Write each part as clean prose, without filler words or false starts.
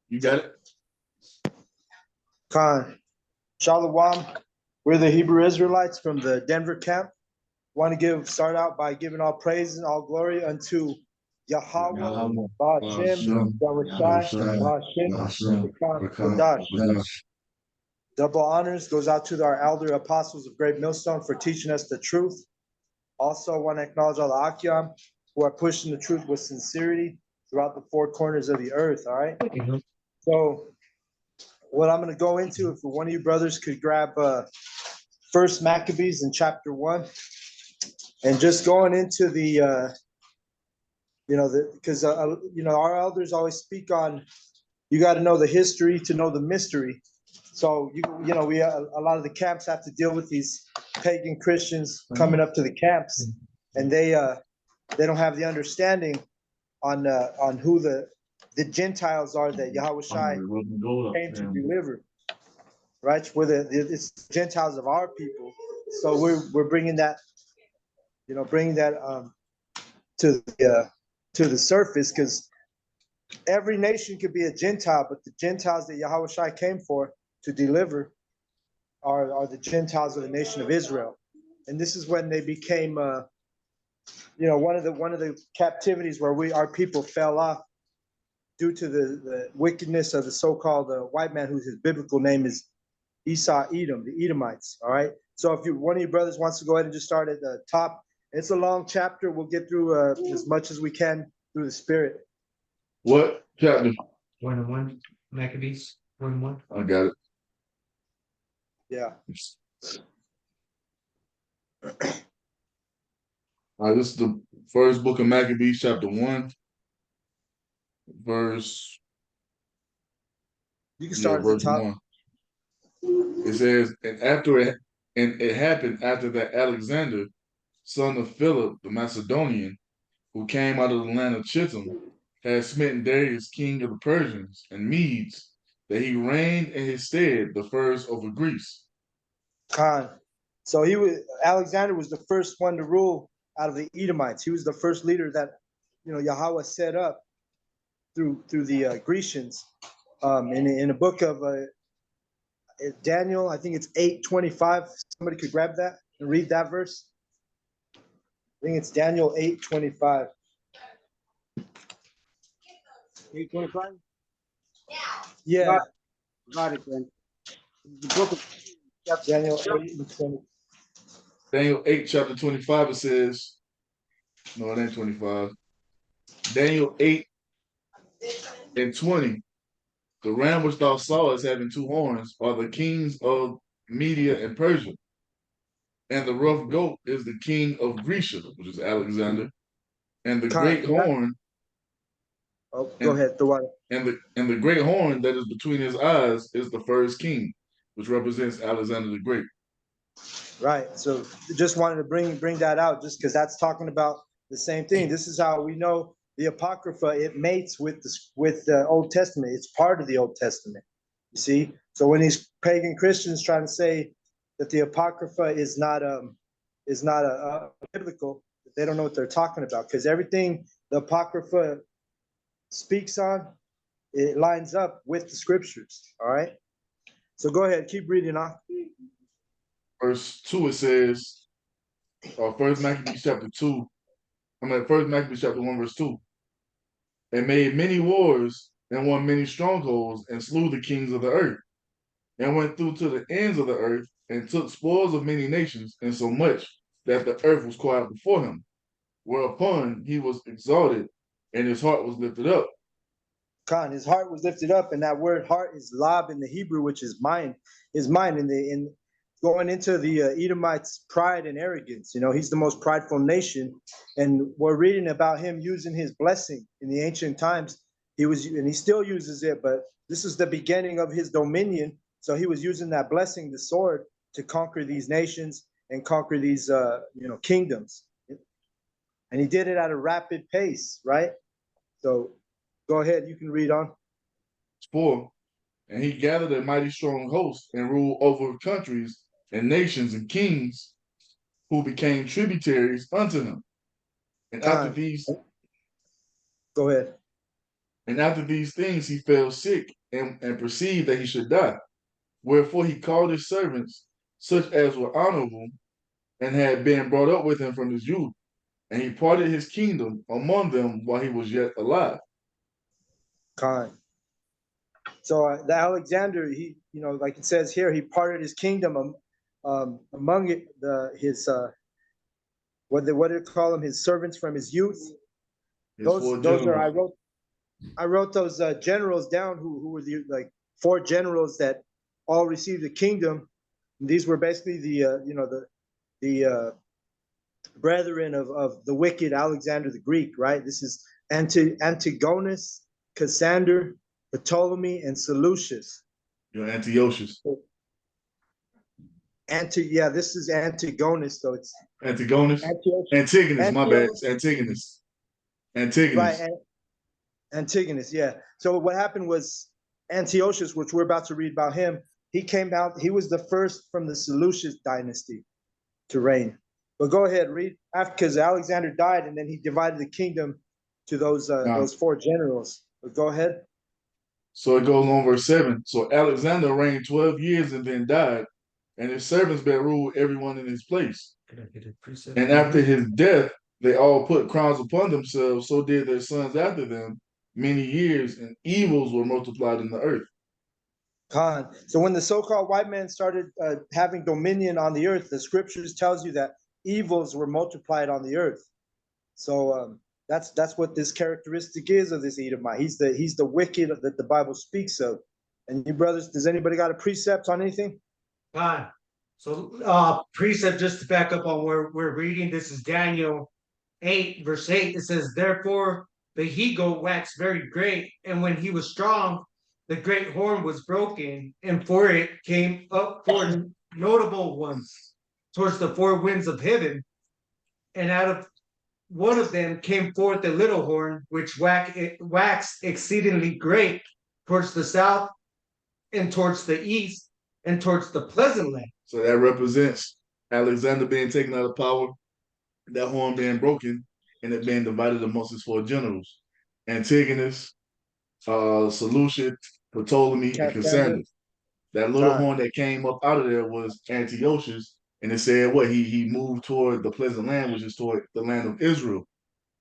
You got it? Khan. Shalom. We're the Hebrew Israelites from the Denver camp. Want to start out by giving all praise and all glory unto Yahweh, Ba'ashem, Yahushai, Ba'ashem, Kadash. Double honors goes out to our elder apostles of Great Millstone for teaching us the truth. Also want to acknowledge all the Akyam who are pushing the truth with sincerity throughout the four corners of the earth, all right? So what I'm going to go into, if one of you brothers could grab First Maccabees in chapter 1, and just going into the, because, our elders always speak on, you got to know the history to know the mystery. So, a lot of the camps have to deal with these pagan Christians coming up to the camps, and they don't have the understanding on who the Gentiles are that Yahushua came to deliver, right? It's the Gentiles of our people. So we're bringing that, to the surface, because every nation could be a Gentile, but the Gentiles that Yahushua came for to deliver are the Gentiles of the nation of Israel. And this is when they became, one of the captivities where our people fell off due to the wickedness of the so-called white man, whose biblical name is Esau Edom, the Edomites. All right. So if one of your brothers wants to go ahead and just start at the top, it's a long chapter. We'll get through as much as we can through the Spirit. What chapter? 1 Maccabees 1. I got it. Yeah. All right, this is the first book of Maccabees, chapter 1, verse. You can start at the top. 1. It says, and it happened after that Alexander, son of Philip the Macedonian, who came out of the land of Chittim, had smitten Darius, king of the Persians and Medes, that he reigned in his stead the first over Greece. Khan. So Alexander was the first one to rule out of the Edomites. He was the first leader that, Yahweh set up through the Grecians. In a book of Daniel, I think it's 8:25. Somebody could grab that and read that verse. I think it's Daniel 8:25. 8:25? Yeah. Got it then. The book of Daniel 8:20. Daniel 8, chapter 25, it says, no, it ain't 25. Daniel 8:20. The ram which thou sawest having two horns are the kings of Media and Persia. And the rough goat is the king of Grecia, which is Alexander. And the great horn. Oh, go ahead, the water. And the great horn that is between his eyes is the first king, which represents Alexander the Great. Right. So just wanted to bring that out, just because that's talking about the same thing. This is how we know the Apocrypha, it mates with the Old Testament. It's part of the Old Testament. You see? So when these pagan Christians trying to say that the Apocrypha is not biblical, they don't know what they're talking about, because everything the Apocrypha speaks on, it lines up with the scriptures. All right. So go ahead, keep reading on. Verse 2, it says, First Maccabees chapter 1, verse 2. And made many wars and won many strongholds and slew the kings of the earth, and went through to the ends of the earth and took spoils of many nations, insomuch that the earth was quiet before him. Whereupon he was exalted, and his heart was lifted up. Khan, his heart was lifted up, and that word heart is lab in the Hebrew, which is mind. His mind in going into the Edomites' pride and arrogance. He's the most prideful nation, and we're reading about him using his blessing in the ancient times. And he still uses it, but this is the beginning of his dominion. So he was using that blessing, the sword, to conquer these nations and conquer these kingdoms. And he did it at a rapid pace, right? So go ahead, you can read on. 4. And he gathered a mighty strong host and ruled over countries and nations and kings who became tributaries unto him. And after these things he fell sick and perceived that he should die. Wherefore he called his servants, such as were honorable, and had been brought up with him from his youth, and he parted his kingdom among them while he was yet alive. Khan. So the Alexander, he, like it says here, he parted his kingdom among his what do you call them? His servants from his youth. Those are I wrote those generals down who were the like 4 generals that all received the kingdom. And these were basically the brethren of the wicked Alexander the Greek, right? This is Antigonus, Cassander, Ptolemy, and Seleucus. Antiochus. This is Antigonus, so it's Antigonus. Antigonus, my bad. It's Antigonus. Antigonus. Right, Antigonus, yeah. So what happened was Antiochus, which we're about to read about him, he came out, he was the first from the Seleucus dynasty to reign. But go ahead, read after, because Alexander died, and then he divided the kingdom to those 4 generals. But go ahead. So it goes on verse 7. So Alexander reigned 12 years and then died, and his servants bear rule everyone in his place. And after his death, they all put crowns upon themselves, so did their sons after them many years, and evils were multiplied in the earth. Khan. So when the so-called white man started having dominion on the earth, the scriptures tells you that evils were multiplied on the earth. So that's what this characteristic is of this Edomite. He's the wicked that the Bible speaks of. And you brothers, does anybody got a precept on anything? Fine. So precept, just to back up on where we're reading, this is Daniel 8, verse 8. It says, therefore the he-goat waxed very great, and when he was strong, the great horn was broken, and for it came up 4 notable ones towards the 4 winds of heaven. And out of one of them came forth a little horn, which waxed exceedingly great towards the south and towards the east and towards the pleasant land. So that represents Alexander being taken out of power, that horn being broken, and it being divided amongst his 4 generals: Antigonus, Seleucus, Ptolemy, and Cassander. That little horn that came up out of there was Antiochus, and it said what he moved toward the pleasant land, which is toward the land of Israel.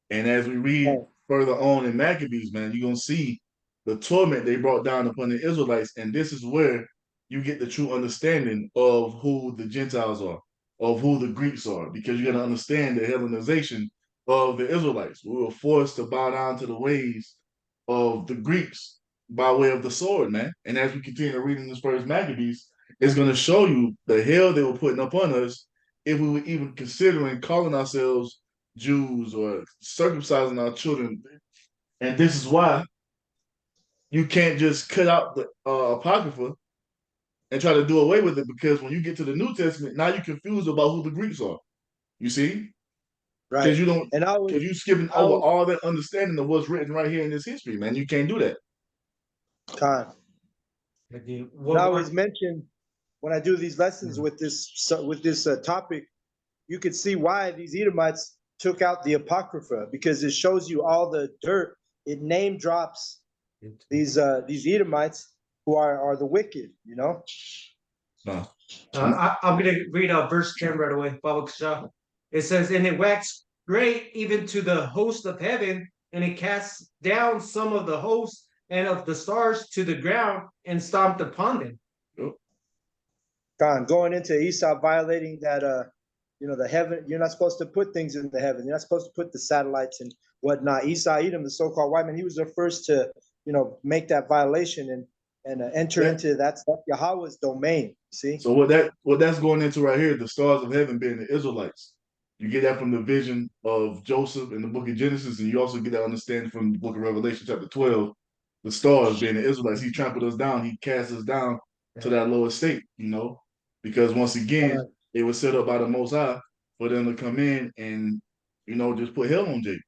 And as we read further on in Maccabees, man, you're gonna see the torment they brought down upon the Israelites, and this is where you get the true understanding of who the Gentiles are, of who the Greeks are, because you're gonna understand the Hellenization of the Israelites. We were forced to bow down to the ways of the Greeks by way of the sword, man. And as we continue to read in this first Maccabees, it's going to show you the hell they were putting upon us if we were even considering calling ourselves Jews or circumcising our children. And this is why you can't just cut out the Apocrypha and try to do away with it, because when you get to the New Testament, now you're confused about who the Greeks are. You see? Right. Because you don't, because you're skipping over all that understanding of what's written right here in this history, man. You can't do that. Khan. I always mention when I do these lessons with this topic, you could see why these Edomites took out the Apocrypha, because it shows you all the dirt. It name drops these Edomites who are the wicked, you know. No. I'm going to read verse 10 right away. It says, and it waxed great even to the host of heaven, and it cast down some of the hosts and of the stars to the ground and stomped upon them. Going into Esau violating that the heaven, you're not supposed to put things in the heaven. You're not supposed to put the satellites and whatnot. Esau, Edom, the so-called white man, he was the first to, make that violation and enter into that's Yahweh's domain. See? So what that's going into right here, the stars of heaven being the Israelites. You get that from the vision of Joseph in the book of Genesis, and you also get that understanding from the book of Revelation, chapter 12. The stars being the Israelites. He trampled us down. He cast us down to that lower state, because once again, it was set up by the Most High for them to come in and, just put hell on Jake.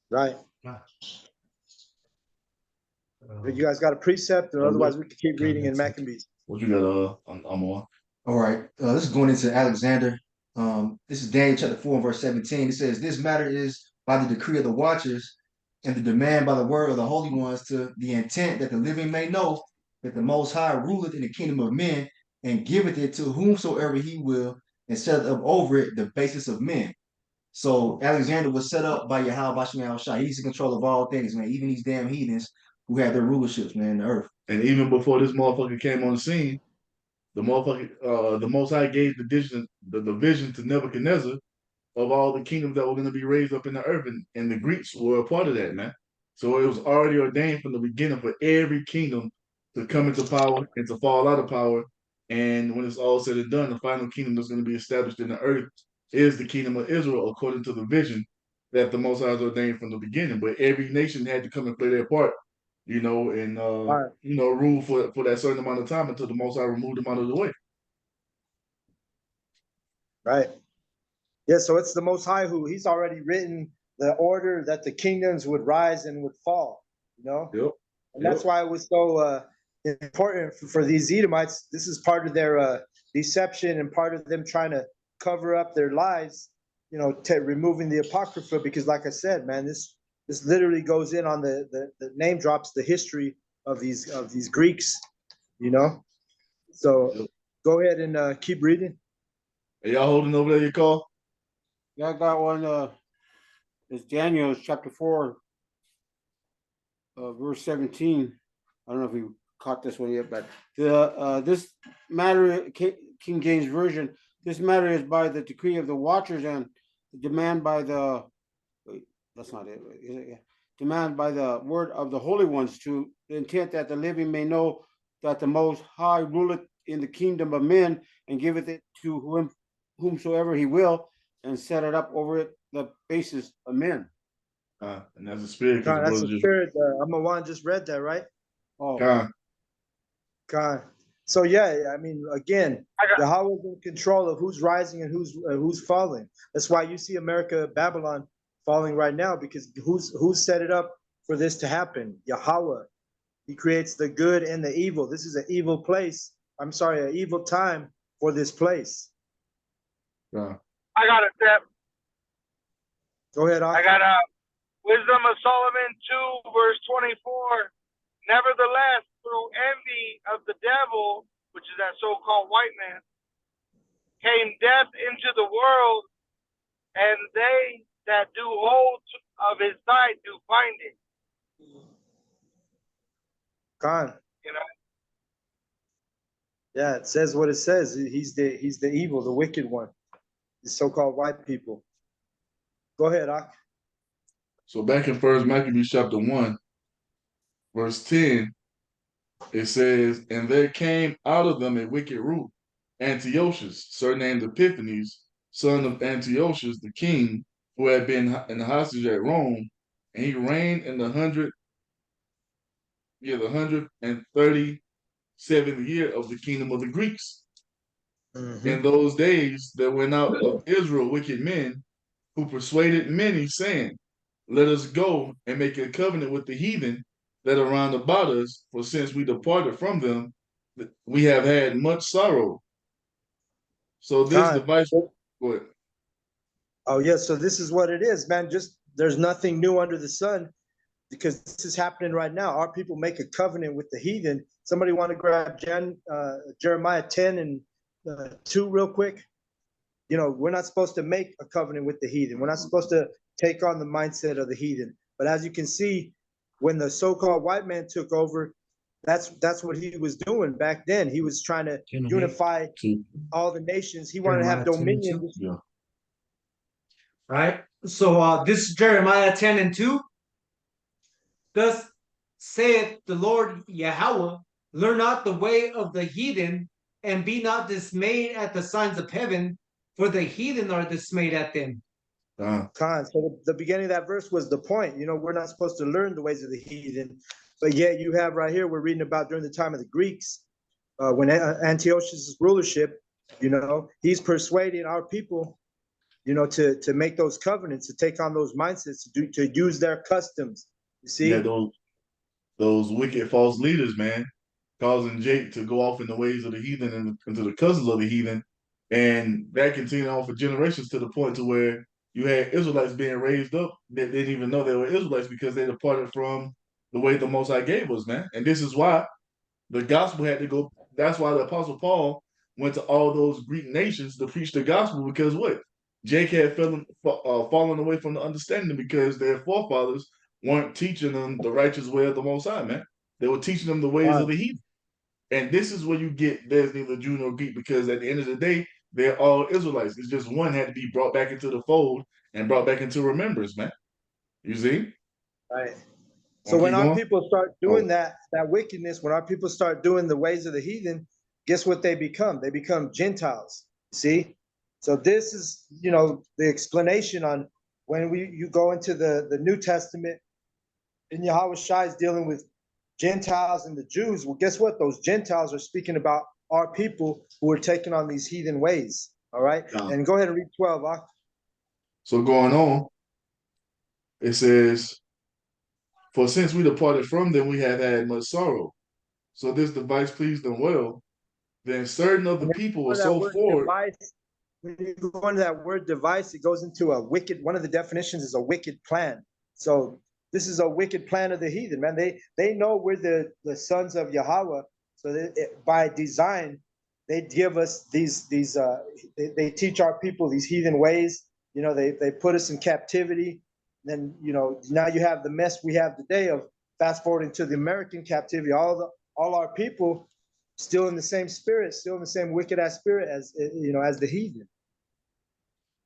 Right. You guys got a precept, or otherwise we can keep reading in Maccabees. What you got? I'm on. All right. This is going into Alexander. This is Daniel chapter 4 and verse 17. It says, this matter is by the decree of the watchers and the demand by the word of the holy ones to the intent that the living may know that the Most High ruleth in the kingdom of men and giveth it to whomsoever he will and setteth up over it the basis of men. So Alexander was set up by Yahweh Bashim Shai. He's in control of all things, man. Even these damn heathens who had their rulerships, man, in the earth. And even before this motherfucker came on the scene, the Most High gave the vision to Nebuchadnezzar of all the kingdoms that were going to be raised up in the earth, and the Greeks were a part of that, man. So it was already ordained from the beginning for every kingdom to come into power and to fall out of power. And when it's all said and done, the final kingdom that's going to be established in the earth is the kingdom of Israel, according to the vision that the Most High has ordained from the beginning. But every nation had to come and play their part, and Right. rule for that certain amount of time until the Most High removed them out of the way. Right. Yeah, so it's the Most High who he's already written the order that the kingdoms would rise and would fall, Yep. And that's why it was so important for these Edomites. This is part of their deception and part of them trying to cover up their lies, removing the Apocrypha, because like I said, man, this literally goes in on the name drops the history of these Greeks, So Yep. go ahead and keep reading. Are y'all holding over there your call? Yeah, I got one. It's Daniel chapter 4, verse 17. I don't know if you caught this one yet, but this matter, King James Version, this matter is by the decree of the watchers and demand by the, wait, that's not it. Yeah. Demand by the word of the holy ones to the intent that the living may know that the Most High ruleth in the kingdom of men and giveth it to whomsoever he will and set it up over it the basis of men. And that's the spirit, because God, the that's brother the just spirit. Amawan just read that, right? Oh, God. So yeah, I mean, again, Yahweh's in control of who's rising and who's falling. That's why you see America, Babylon falling right now, because who's set it up for this to happen? Yahweh. He creates the good and the evil. This is an evil place. I'm sorry, an evil time for this place. I got a step. Go ahead, I got Wisdom of Solomon 2, verse 24. Nevertheless, through envy of the devil, which is that so-called white man, came death into the world, and they that do hold of his sight do find it. God. You know? Yeah, it says what it says. He's the evil, the wicked one, the so-called white people. Go ahead, Ak. So back in First Maccabees chapter 1, verse 10, it says, "And there came out of them a wicked root, Antiochus, surnamed Epiphanes, son of Antiochus the king, who had been in the hostage at Rome, and he reigned in the 137th year of the kingdom of the Greeks. In those days there went out of Israel wicked men, who persuaded many, saying, Let us go and make a covenant with the heathen that are round about us, for since we departed from them, we have had much sorrow." So this God. device, go ahead. Oh yeah, so this is what it is, man. Just there's nothing new under the sun, because this is happening right now. Our people make a covenant with the heathen. Somebody want to grab Jeremiah 10 and 2 real quick? We're not supposed to make a covenant with the heathen. We're not supposed to take on the mindset of the heathen. But as you can see, when the so-called white man took over, that's what he was doing back then. He was trying to unify all the nations. He wanted to have dominion. Yeah. Right? So this is Jeremiah 10 and 2. Thus saith the Lord Yahweh, learn not the way of the heathen, and be not dismayed at the signs of heaven, for the heathen are dismayed at them. So the beginning of that verse was the point. We're not supposed to learn the ways of the heathen, but yet you have right here, we're reading about during the time of the Greeks, when Antiochus' rulership, he's persuading our people, to make those covenants, to take on those mindsets, to use their customs. You see? Yeah, those wicked false leaders, man, causing Jake to go off in the ways of the heathen and into the cousins of the heathen. And that continued on for generations, to the point to where you had Israelites being raised up that didn't even know they were Israelites because they departed from the way the Most High gave us, man. And this is why the gospel had to go. That's why the Apostle Paul went to all those Greek nations to preach the gospel because what? Jake had fallen away from the understanding because their forefathers weren't teaching them the righteous way of the Most High, man. They were teaching them the ways Right. of the heathen. And this is where you get there's neither Jew nor Greek because at the end of the day, they're all Israelites. It's just one had to be brought back into the fold and brought back into remembrance, man. You see? Right. So Want to when keep our going? people start Oh, doing that wickedness, when our people start doing the ways of the heathen, guess what they become? They become Gentiles. See? So this is, the explanation on when you go into the New Testament and Yahweh Shai is dealing with Gentiles and the Jews. Well, guess what? Those Gentiles are speaking about our people who are taking on these heathen ways. All right. yeah. And go ahead and read 12. So going on, it says, "For since we departed from them, we have had much sorrow. So this device pleased them well. Then certain of the And people were then that so word forward." device, when you go into that word device, it goes into a wicked, one of the definitions is a wicked plan. So this is a wicked plan of the heathen, man. They know we're the sons of Yahweh. So by design, they give us these they teach our people these heathen ways. They put us in captivity. Then now you have the mess we have today of fast forwarding to the American captivity. All our people still in the same spirit, still in the same wicked ass spirit as the heathen.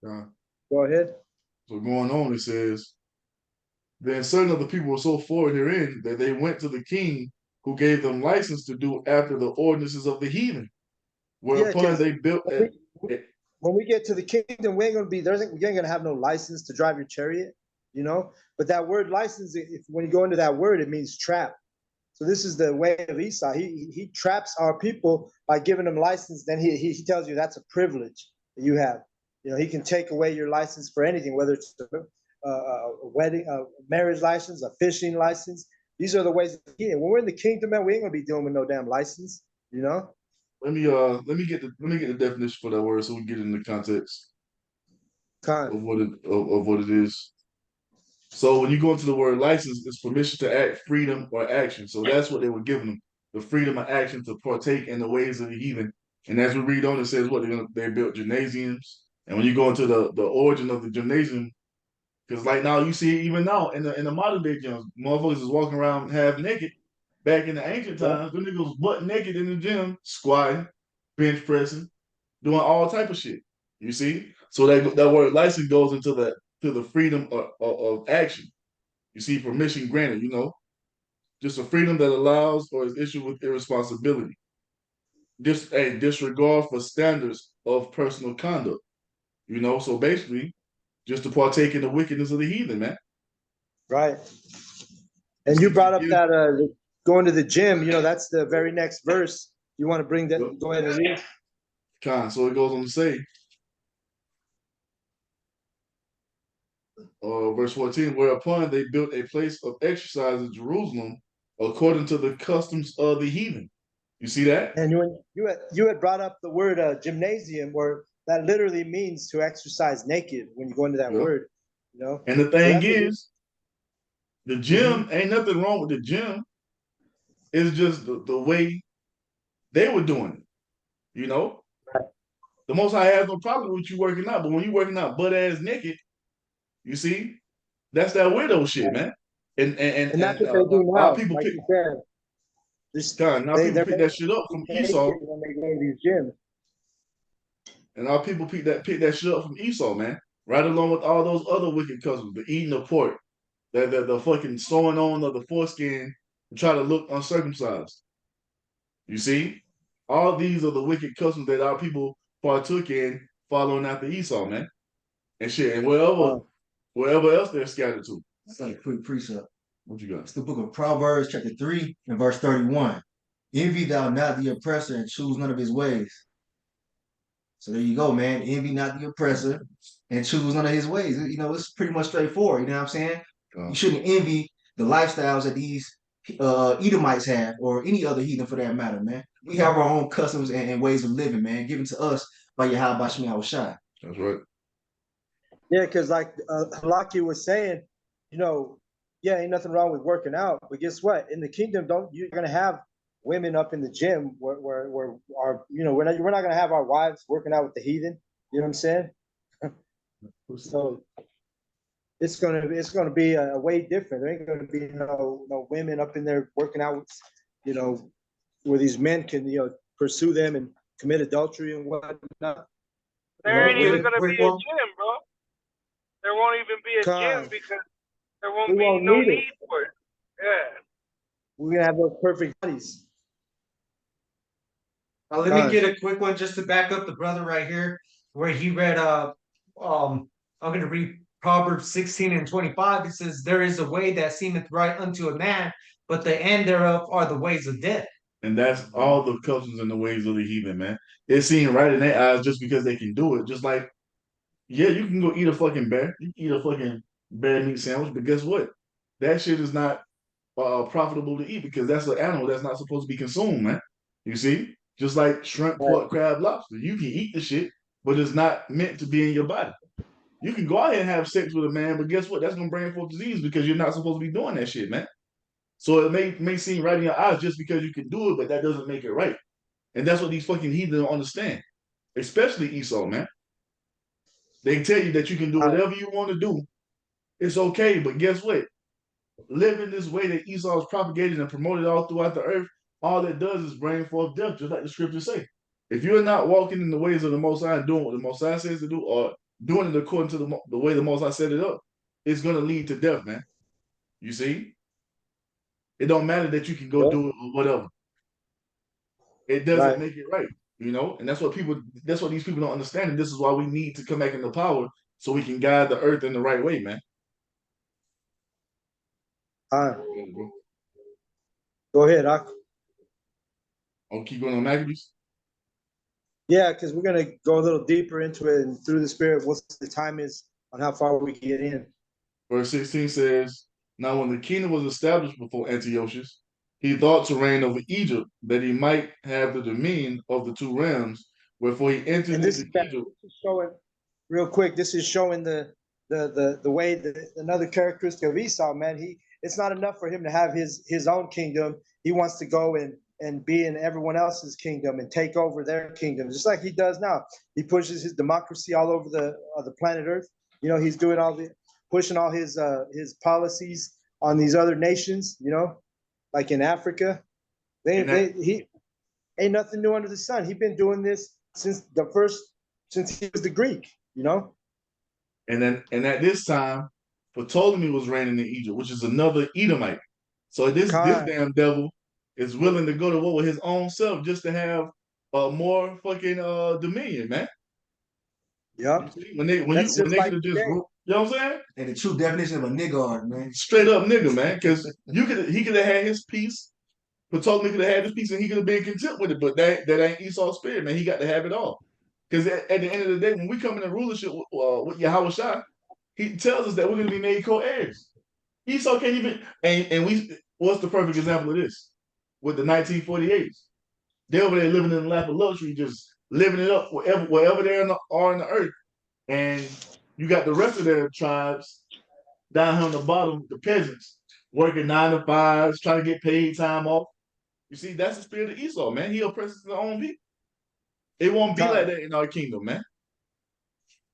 Uh, Go ahead. so going on, it says, "Then certain of the people were so forward herein that they went to the king who gave them license to do after the ordinances of the heathen, Yeah, whereupon because they built when when we get to the kingdom, we ain't gonna be there. We ain't gonna have no license to drive your chariot. But that word license, if when you go into that word, it means trap. So this is the way of Esau. He traps our people by giving them license. Then he tells you that's a privilege that you have. He can take away your license for anything, whether it's a wedding, a marriage license, a fishing license. These are the ways. When we're in the kingdom, man, we ain't gonna be dealing with no damn license. You know. let me get the definition for that word so we get in the context Con. of what it is. So when you go into the word license, it's permission to act, freedom, or action. So that's what they were giving them, the freedom of action to partake in the ways of the heathen. And as we read on, it says what they built gymnasiums. And when you go into the origin of the gymnasium, because like now you see it even now in the modern day gyms, motherfuckers is walking around half naked. Back in the ancient Yeah. times, them niggas was butt naked in the gym, squatting, bench pressing, doing all type of shit. You see, so that word license goes into the freedom of action. You see, permission granted. Just a freedom that allows or is issued with irresponsibility. A disregard for standards of personal conduct. So basically, just to partake in the wickedness of the heathen, man. Right. Let's And you keep brought up forgetting. that going to the gym. That's the very next verse. You want to bring that? Yep. Go ahead and read. So it goes on to say, verse 14, whereupon they built a place of exercise in Jerusalem according to the customs of the heathen. You see that? And you had brought up the word gymnasium, where that literally means to exercise naked. When you go into that Yeah. word, And the so thing that's what. is, the gym ain't nothing wrong with the gym. It's just the way they were doing it. The Most High has no problem with you working out, but when you working out butt ass naked, you see, that's that weirdo shit, man. And and And that's and what they do our now. people Like pick you said, now people they're pick that shit up from naked Esau, when they go to these gyms. and our people pick that shit up from Esau, man. Right along with all those other wicked cousins, the eating of pork, the fucking sewing on of the foreskin to try to look uncircumcised. You see, all these are the wicked customs that our people partook in following after Esau, man, and shit, and wherever else they're scattered to. That's like a quick precept. What you got? It's the book of Proverbs, chapter 3, and verse 31. Envy thou not the oppressor and choose none of his ways. So there you go, man. Envy not the oppressor and choose none of his ways. It's pretty much straightforward. You know what I'm saying? You shouldn't envy the lifestyles that these Edomites have, or any other heathen for that matter, man. We have our own customs and ways of living, man, given to us by Yahweh Shai. That's right. Yeah, because like Halaki was saying, you know, yeah, ain't nothing wrong with working out, but guess what? In the kingdom, don't you're gonna have women up in the gym where our we're not gonna have our wives working out with the heathen. You know what I'm saying? So it's gonna be a way different. There ain't gonna be no women up in there working out with you know where these men can pursue them and commit adultery and whatnot. There ain't even Wait, gonna be wait, a well, gym, bro. There won't even be a gym Con, because there we won't be won't no need it. need for it. Yeah. We're gonna have those perfect bodies. let me Con. get a quick one just to back up the brother right here, where he read I'm gonna read Proverbs 16 and 25. It says, there is a way that seemeth right unto a man, but the end thereof are the ways of death. And that's all the customs and the ways of the heathen, man. It's seen right in their eyes just because they can do it. Just like, yeah, you can go eat a fucking bear. You can eat a fucking bear meat sandwich, but guess what? That shit is not profitable to eat because that's an animal that's not supposed to be consumed, man. You see? Just like shrimp, pork, crab, lobster. You can eat the shit, but it's not meant to be in your body. You can go out here and have sex with a man, but guess what? That's gonna bring forth disease because you're not supposed to be doing that shit, man. So it may seem right in your eyes just because you can do it, but that doesn't make it right. And that's what these fucking heathens don't understand, especially Esau, man. They tell you that you can do whatever you want to do. It's okay, but guess what? Living this way that Esau is propagated and promoted all throughout the earth, all it does is bring forth death, just like the scriptures say. If you're not walking in the ways of the Most High and doing what the Most High says to do, or doing it according to the way the Most High set it up, it's going to lead to death, man. You see? It don't matter that you can go Yep. do it or whatever. It doesn't Right. make it right, and that's what these people don't understand. And this is why we need to come back into power so we can guide the earth in the right way, man. Yeah, bro. Go ahead, Ak. I'll keep going on Maccabees. Yeah, because we're gonna go a little deeper into it and through the spirit. What the time is on how far we can get in. Verse 16 says, now when the kingdom was established before Antiochus, he thought to reign over Egypt, that he might have the dominion of the two realms, wherefore he entered And this into is Egypt. showing real quick. This is showing the way that another characteristic of Esau. Man, it's not enough for him to have his own kingdom. He wants to go and be in everyone else's kingdom and take over their kingdom, just like he does now. He pushes his democracy all over the planet Earth. He's doing pushing all his policies on these other nations. Like in Africa, And that he ain't nothing new under the sun. He's been doing this since he was the Greek. and at this time, Ptolemy was reigning in Egypt, which is another Edomite. So this Khan, damn devil is willing to go to war with his own self just to have more fucking dominion, man. You yep. see, when That's just they could like have just, today. you know what I'm saying? And the true definition of a nigga, man. Straight up nigga, man. Because he could have had his piece. Ptolemy could have had his piece and he could have been content with it. But that ain't Esau's spirit, man. He got to have it all. Because at the end of the day, when we come into rulership with Yahweh Shai, he tells us that we're going to be made co-heirs. Esau can't even, and we, what's the perfect example of this? With the 1948s. They're over there living in the lap of luxury, just living it up wherever they are in the earth. And you got the rest of their tribes down here on the bottom, the peasants, working 9 to 5s, trying to get paid time off. You see, that's the spirit of Esau, man. He oppresses his own people. It won't be like Khan. that in our kingdom, man.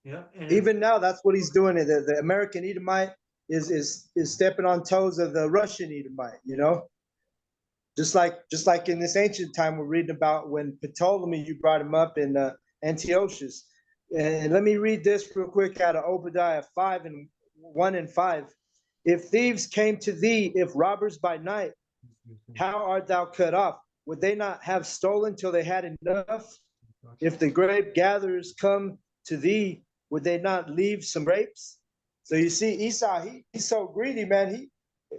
Yeah, and Even now, that's what he's doing. The American Edomite is stepping on toes of the Russian Edomite. Just like in this ancient time, we're reading about when Ptolemy, you brought him up in Antiochus. And let me read this real quick out of Obadiah 5 and 1 and 5. If thieves came to thee, if robbers by night, how art thou cut off? Would they not have stolen till they had enough? If the grape gatherers come to thee, would they not leave some grapes? So you see, Esau, he's so greedy, man.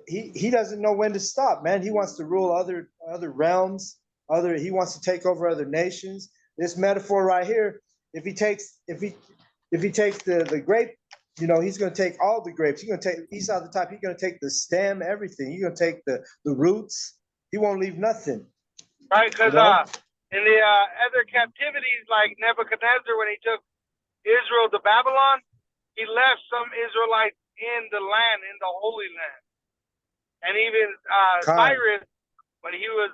He doesn't know when to stop, man. He wants to rule other realms. He wants to take over other nations. This metaphor right here, if he takes the grape, he's going to take all the grapes. He's going to take Esau the type. He's going to take the stem, everything. He's going to take the roots. He won't leave nothing. Right, because in the other captivities, like Nebuchadnezzar when he took Israel to Babylon, he left some Israelites in the land, in the Holy Land. And even Cyrus, when he was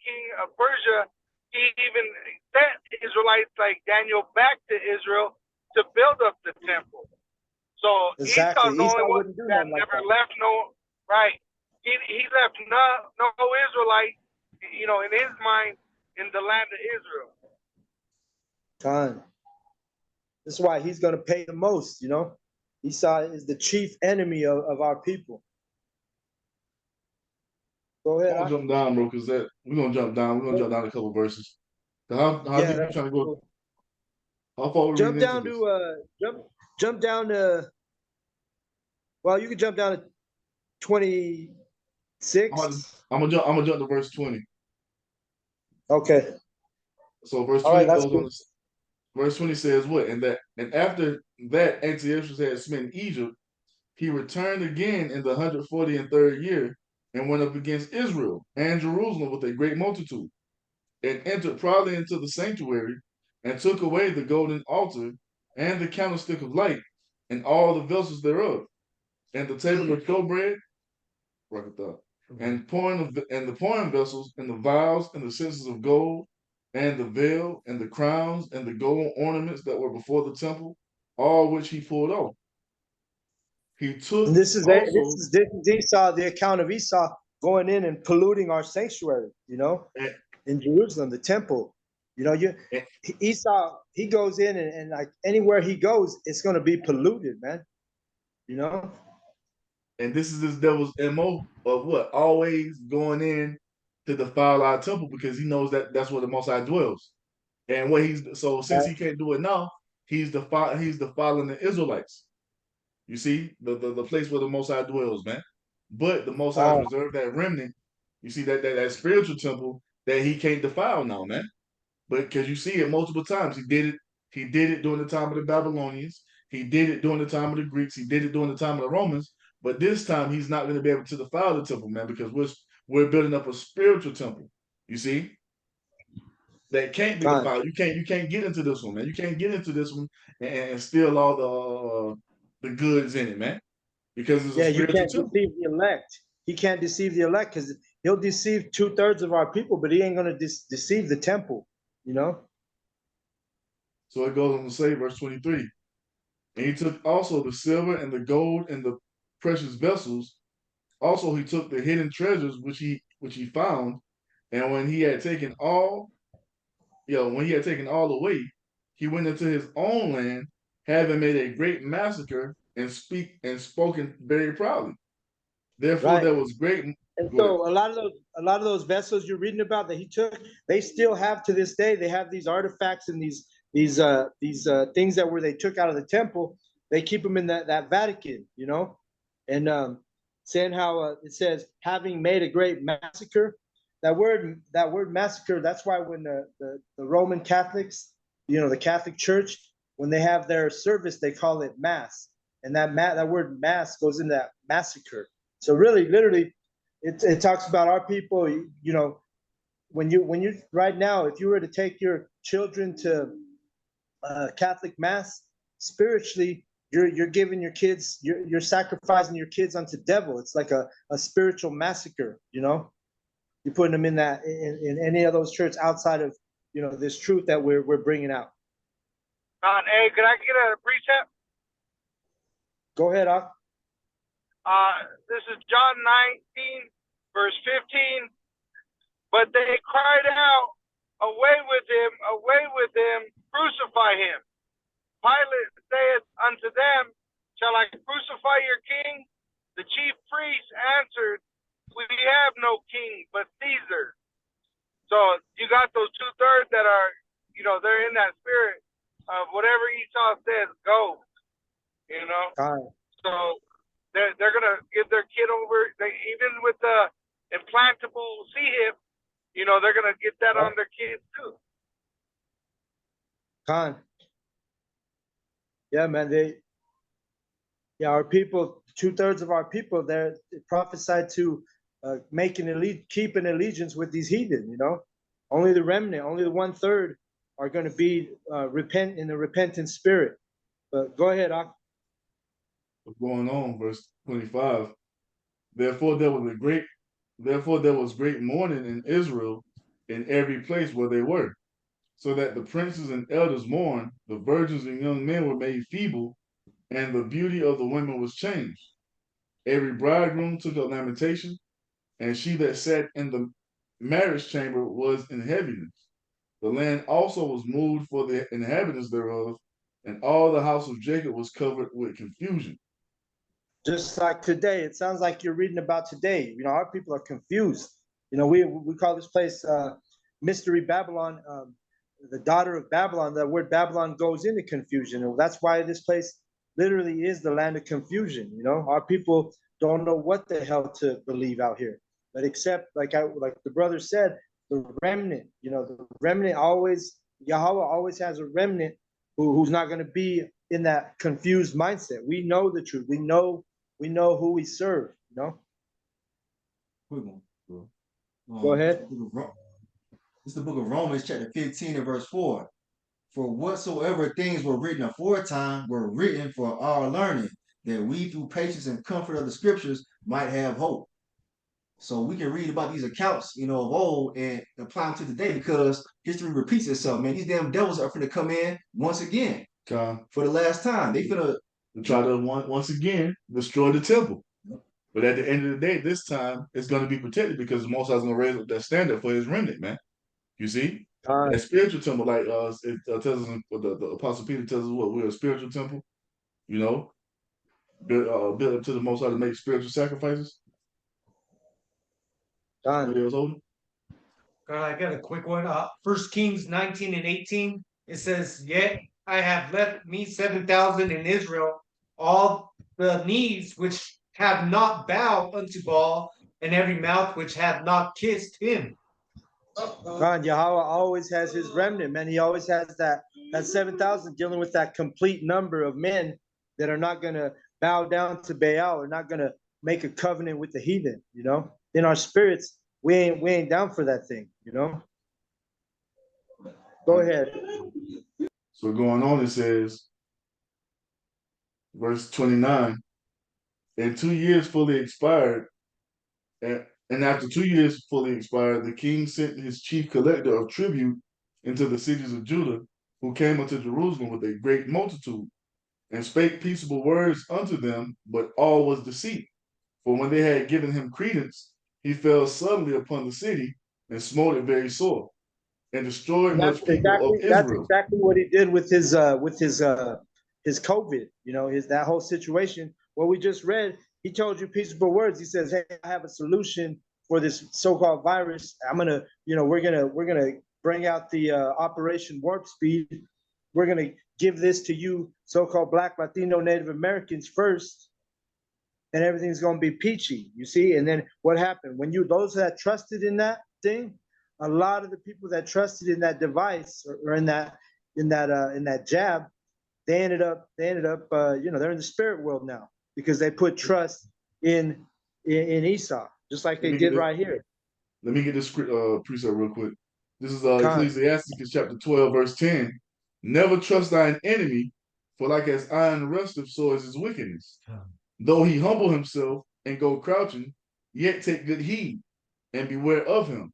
king of Persia, he even sent Israelites like Daniel back to Israel to build up the temple. So Exactly. Esau's the only Esau one wouldn't do that nothing like never that. left right. He left no Israelite, in his mind, in the land of Israel. Khan. This is why he's going to pay the most, you know. Esau is the chief enemy of our people. Go I'm ahead. gonna jump down, bro, because we're gonna jump down. We're gonna jump down a couple verses. How Yeah, deep you that's trying to go? cool. How far we Jump reading into down this? to jump down to, well, you can jump down to 26. I'm gonna jump to verse 20. Okay. So verse All right, 20 that's goes on. cool. Verse 20 says what? And after that Antiochus had smitten Egypt, he returned again in the 143rd year and went up against Israel and Jerusalem with a great multitude, and entered proudly into the sanctuary, and took away the golden altar and the candlestick of light, and all the vessels thereof, and the table of showbread, and the pouring vessels, and the vials, and the censers of gold, and the veil, and the crowns, and the gold ornaments that were before the temple, all which he pulled off. He And took this is also, Esau, the account of Esau going in and polluting our sanctuary, you know, and, in Jerusalem, the temple. You know, and, Esau, he goes in and like anywhere he goes, it's gonna be polluted, man. You know? and this is this devil's MO of what? Always going in to defile our temple because he knows that that's where the Most High dwells. And since he can't do it now, he's defiling the Israelites. You see, the place where the Most High dwells, man. But the Most High has reserved that remnant. You see that spiritual temple that he can't defile now, man. But because you see it multiple times, he did it. He did it during the time of the Babylonians. He did it during the time of the Greeks. He did it during the time of the Romans. But this time, he's not going to be able to defile the temple, man, because we're building up a spiritual temple. You see, that can't be Con. defiled. You can't get into this one, man. You can't get into this one and steal all the goods in it, man, because it's a Yeah, you spiritual can't temple. deceive the elect. He can't deceive the elect because he'll deceive 2/3 of our people, but he ain't gonna deceive the temple, you know? So it goes on to say, verse 23. And he took also the silver and the gold and the precious vessels. Also he took the hidden treasures which he found. And when he had taken all away, he went into his own land, having made a great massacre and spoken very proudly. Therefore Right. there was great. And Go ahead. so a lot of those vessels you're reading about that he took, they still have to this day. They have these artifacts and these things that were they took out of the temple. They keep them in that Vatican, you know, and saying how it says having made a great massacre. That word massacre. That's why when the Roman Catholics, you know, the Catholic Church, when they have their service, they call it mass, and that word mass goes into that massacre. So really, literally, it talks about our people. You know, when you right now, if you were to take your children to Catholic mass, spiritually, you're giving your kids, you're sacrificing your kids unto devil. It's like a spiritual massacre. You know, you're putting them in any of those churches outside of this truth that we're bringing out. Hey, could I get a precept? Go ahead, Ak. This is John 19, verse 15. But they cried out, away with him, crucify him. Pilate saith unto them, shall I crucify your king? The chief priests answered, we have no king but Caesar. So you got those 2/3 that are, they're in that spirit of whatever Esau says, go, So they're gonna give their kid over. Even with the implantable C-hip, they're gonna get that on their kids too. Khan. Yeah, man. Our people, 2/3 of our people, they're prophesied to keep an allegiance with these heathen. You know, only the remnant, only the 1/3 are going to be repent in the repentant spirit. But go ahead, Ak. going on, verse 25. Therefore there was great mourning in Israel in every place where they were, so that the princes and elders mourned, the virgins and young men were made feeble, and the beauty of the women was changed. Every bridegroom took up lamentation, and she that sat in the marriage chamber was in heaviness. The land also was moved for the inhabitants thereof, and all the house of Jacob was covered with confusion. Just like today, it sounds like you're reading about today. Our people are confused. We call this place Mystery Babylon, the daughter of Babylon. The word Babylon goes into confusion. And that's why this place literally is the land of confusion. Our people don't know what the hell to believe out here. But except, like the brother said, the remnant. The remnant always, Yahweh always has a remnant who's not going to be in that confused mindset. We know the truth. We know who we serve. Quick one. Go ahead. It's the book of Romans, chapter 15 and verse 4. For whatsoever things were written aforetime were written for our learning, that we through patience and comfort of the scriptures might have hope. So we can read about these accounts, of old and apply them to today because history repeats itself, man. These damn devils are finna come in once again for the last time. They finna try to once again destroy the temple. But at the end of the day, this time it's going to be protected because the Most High is going to raise up that standard for His remnant, man. You see, that spiritual temple, like it tells us, the Apostle Peter tells us what we're a spiritual temple. Built up to the Most High to make spiritual sacrifices. I got a quick one. 1 Kings 19 and 18. It says, "Yet I have left me 7,000 in Israel, all the knees which have not bowed unto Baal, and every mouth which hath not kissed him." God, Yahweh always has his remnant, man. He always has that 7,000 dealing with that complete number of men that are not going to bow down to Baal or not going to make a covenant with the heathen. In our spirits, we ain't down for that thing. Go ahead. So going on, it says, verse 29, and 2 years fully expired, and after 2 years fully expired, the king sent his chief collector of tribute into the cities of Judah, who came unto Jerusalem with a great multitude, and spake peaceable words unto them, but all was deceit. For when they had given him credence, he fell suddenly upon the city and smote it very sore, and destroyed much people of Israel. That's exactly what he did with his COVID. That whole situation. What we just read, he told you peaceable words. He says, "Hey, I have a solution for this so-called virus. We're gonna bring out the Operation Warp Speed. We're gonna give this to you, so-called Black, Latino, Native Americans first, and everything's gonna be peachy." You see, and then what happened when those that trusted in that thing, a lot of the people that trusted in that device or in that jab, they ended up they're in the spirit world now because they put trust in Esau, just like they did right here. Let me get this precept real quick. This is Ecclesiasticus chapter 12, verse 10. Never trust thine enemy, for like as iron rusteth, so is his wickedness. Though he humble himself and go crouching, yet take good heed and beware of him.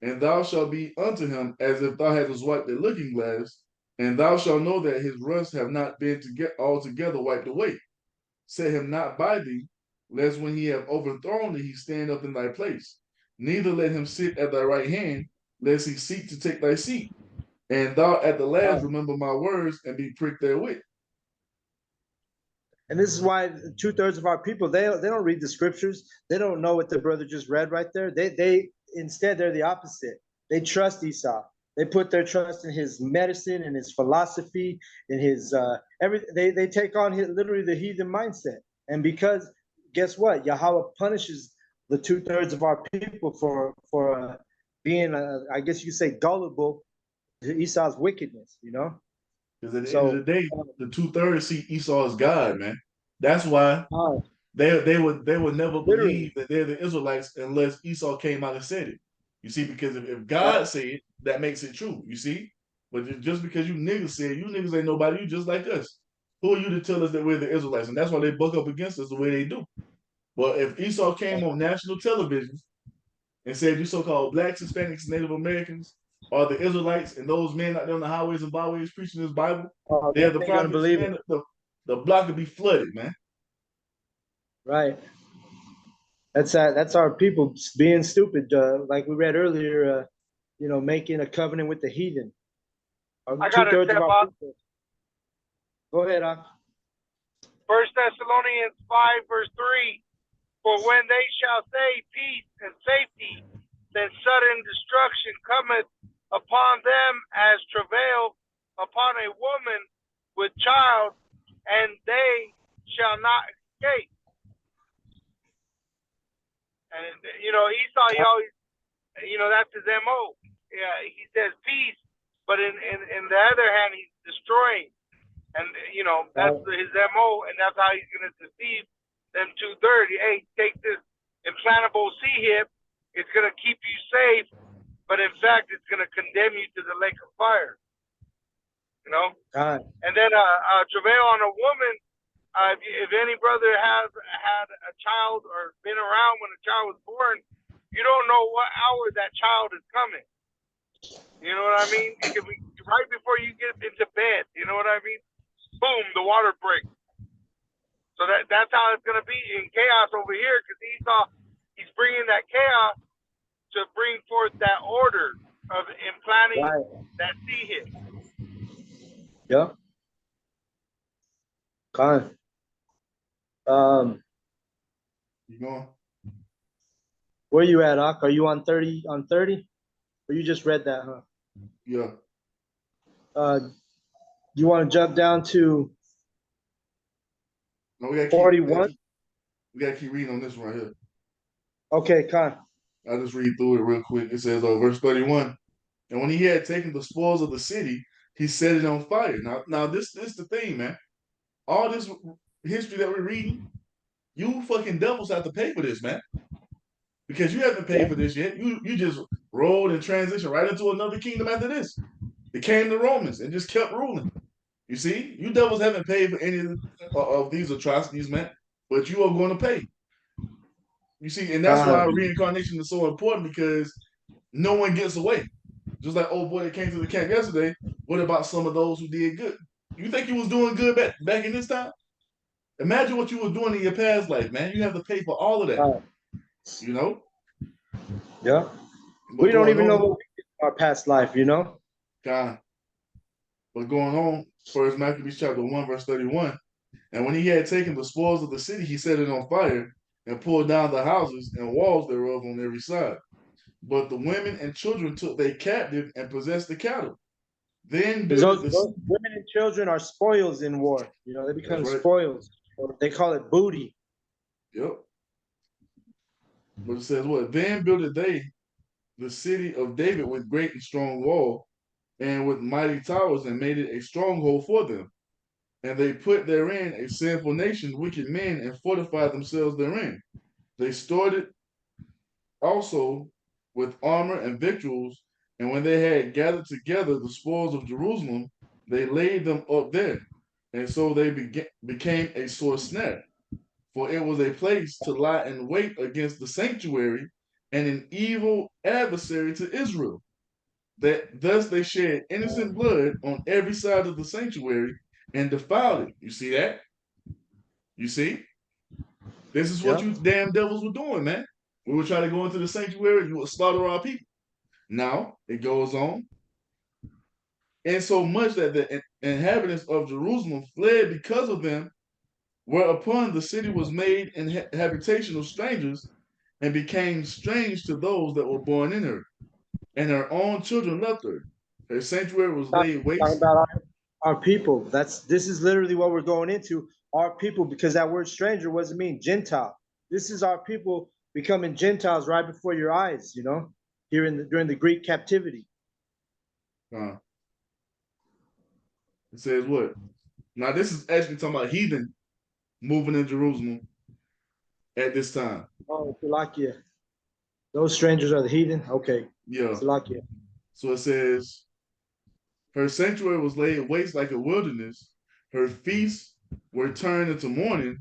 And thou shalt be unto him as if thou hadst wiped a looking glass, and thou shalt know that his rust have not been altogether wiped away. Set him not by thee, lest when he have overthrown thee, he stand up in thy place. Neither let him sit at thy right hand, lest he seek to take thy seat. And thou at the last remember my words and be pricked therewith. And this is why 2/3 of our people, they don't read the scriptures. They don't know what the brother just read right there. They instead, they're the opposite. They trust Esau. They put their trust in his medicine and his philosophy, in his everything. They take on literally the heathen mindset. And because guess what? Yahweh punishes the 2/3 of our people for being, I guess you could say, gullible to Esau's wickedness. Because at the end of the day, the 2/3 see Esau as God, man. That's why they would never believe that they're the Israelites unless Esau came out and said it. You see, because if God said it, that makes it true. You see, but just because you niggas said, you niggas ain't nobody. You just like us. Who are you to tell us that we're the Israelites? And that's why they buck up against us the way they do. But if Esau came on national television and said, you so-called blacks, Hispanics, Native Americans are the Israelites, and those men out there on the highways and byways preaching this Bible, they're the They're gonna prophets, believe man, it. the block would be flooded, man. Right. That's our people being stupid. Like we read earlier, making a covenant with the heathen. I got to 2/3 of step our up. people. Go ahead, Ak. 1 Thessalonians 5, verse 3. For when they shall say peace and safety, then sudden destruction cometh upon them as travail upon a woman with child, and they shall not escape. And Esau, he always, that's his MO. Yeah, he says peace, but in the other hand, he's destroying. And that's his MO, and that's how he's gonna deceive them 2/3. Hey, take this implantable sea hip. It's gonna keep you safe, but in fact, it's gonna condemn you to the lake of fire. God. And then travail on a woman. If any brother has had a child or been around when a child was born, you don't know what hour that child is coming. You know what I mean? It could be right before you get into bed. You know what I mean? Boom, the water breaks. So that's how it's going to be in chaos over here, because Esau, he's bringing that chaos to bring forth that order of implanting that sea hit. Yep. God. You going? Where you at, Ak? Are you on 30? On 30? Or you just read that, huh? Yeah. You want to jump down to No, we 41? gotta keep reading on this one right here. Okay, Khan. I'll just read through it real quick. It says, verse 31. And when he had taken the spoils of the city, he set it on fire. Now this is the thing, man. All this history that we're reading, you fucking devils have to pay for this, man. Because you haven't paid for this yet. You just rolled and transitioned right into another kingdom after this. It came the Romans and just kept ruling. You see, you devils haven't paid for any of these atrocities, man. But you are going to pay. You see, and that's why reincarnation is so important, because no one gets away. Just like old boy that came to the camp yesterday. What about some of those who did good? You think you was doing good back in this time? Imagine what you were doing in your past life, man. You have to pay for all of that. You know? Yeah. But We don't going even know on, what we did in our past life, God. But going on, First Maccabees chapter 1, verse 31. And when he had taken the spoils of the city, he set it on fire and pulled down the houses and walls thereof on every side. But the women and children took they captive and possessed the cattle. Then builded those women and children are spoils in war. They become spoils. They call it booty. Yep. But it says what? Then builded they the city of David with great and strong wall, and with mighty towers, and made it a stronghold for them. And they put therein a sinful nation, wicked men, and fortified themselves therein. They stored it also with armor and victuals, and when they had gathered together the spoils of Jerusalem, they laid them up there. And so they became a sore snare, for it was a place to lie in wait against the sanctuary, and an evil adversary to Israel. That thus they shed innocent blood on every side of the sanctuary and defiled it. You see that? You see? This is what you damn devils were doing, man. We would try to go into the sanctuary, you would slaughter our people. Now it goes on. And so much that the inhabitants of Jerusalem fled because of them, whereupon the city was made an habitation of strangers, and became strange to those that were born in her. And her own children left her. Her sanctuary was laid waste. Talking about our people. This is literally what we're going into. Our people, because that word stranger wasn't mean Gentile. This is our people becoming Gentiles right before your eyes, here during the Greek captivity. It says what? Now this is actually talking about heathen moving in Jerusalem at this time. Oh, Salakia. Those strangers are the heathen? Okay. Yeah. Salakia. So it says, her sanctuary was laid waste like a wilderness. Her feasts were turned into mourning,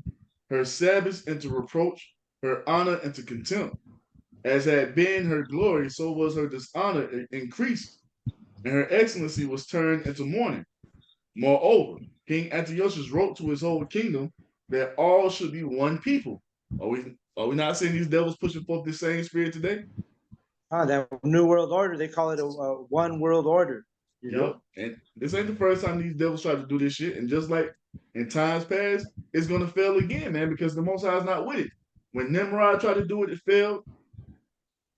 her Sabbaths into reproach, her honor into contempt. As had been her glory, so was her dishonor increased, and her excellency was turned into mourning. Moreover, King Antiochus wrote to his whole kingdom that all should be one people. Are we not seeing these devils pushing forth the same spirit today? That new world order, they call it a one world order. You know? And this ain't the first time these devils try to do this shit. And just like in times past, it's gonna fail again, man, because the Most High is not with it. When Nimrod tried to do it, it failed.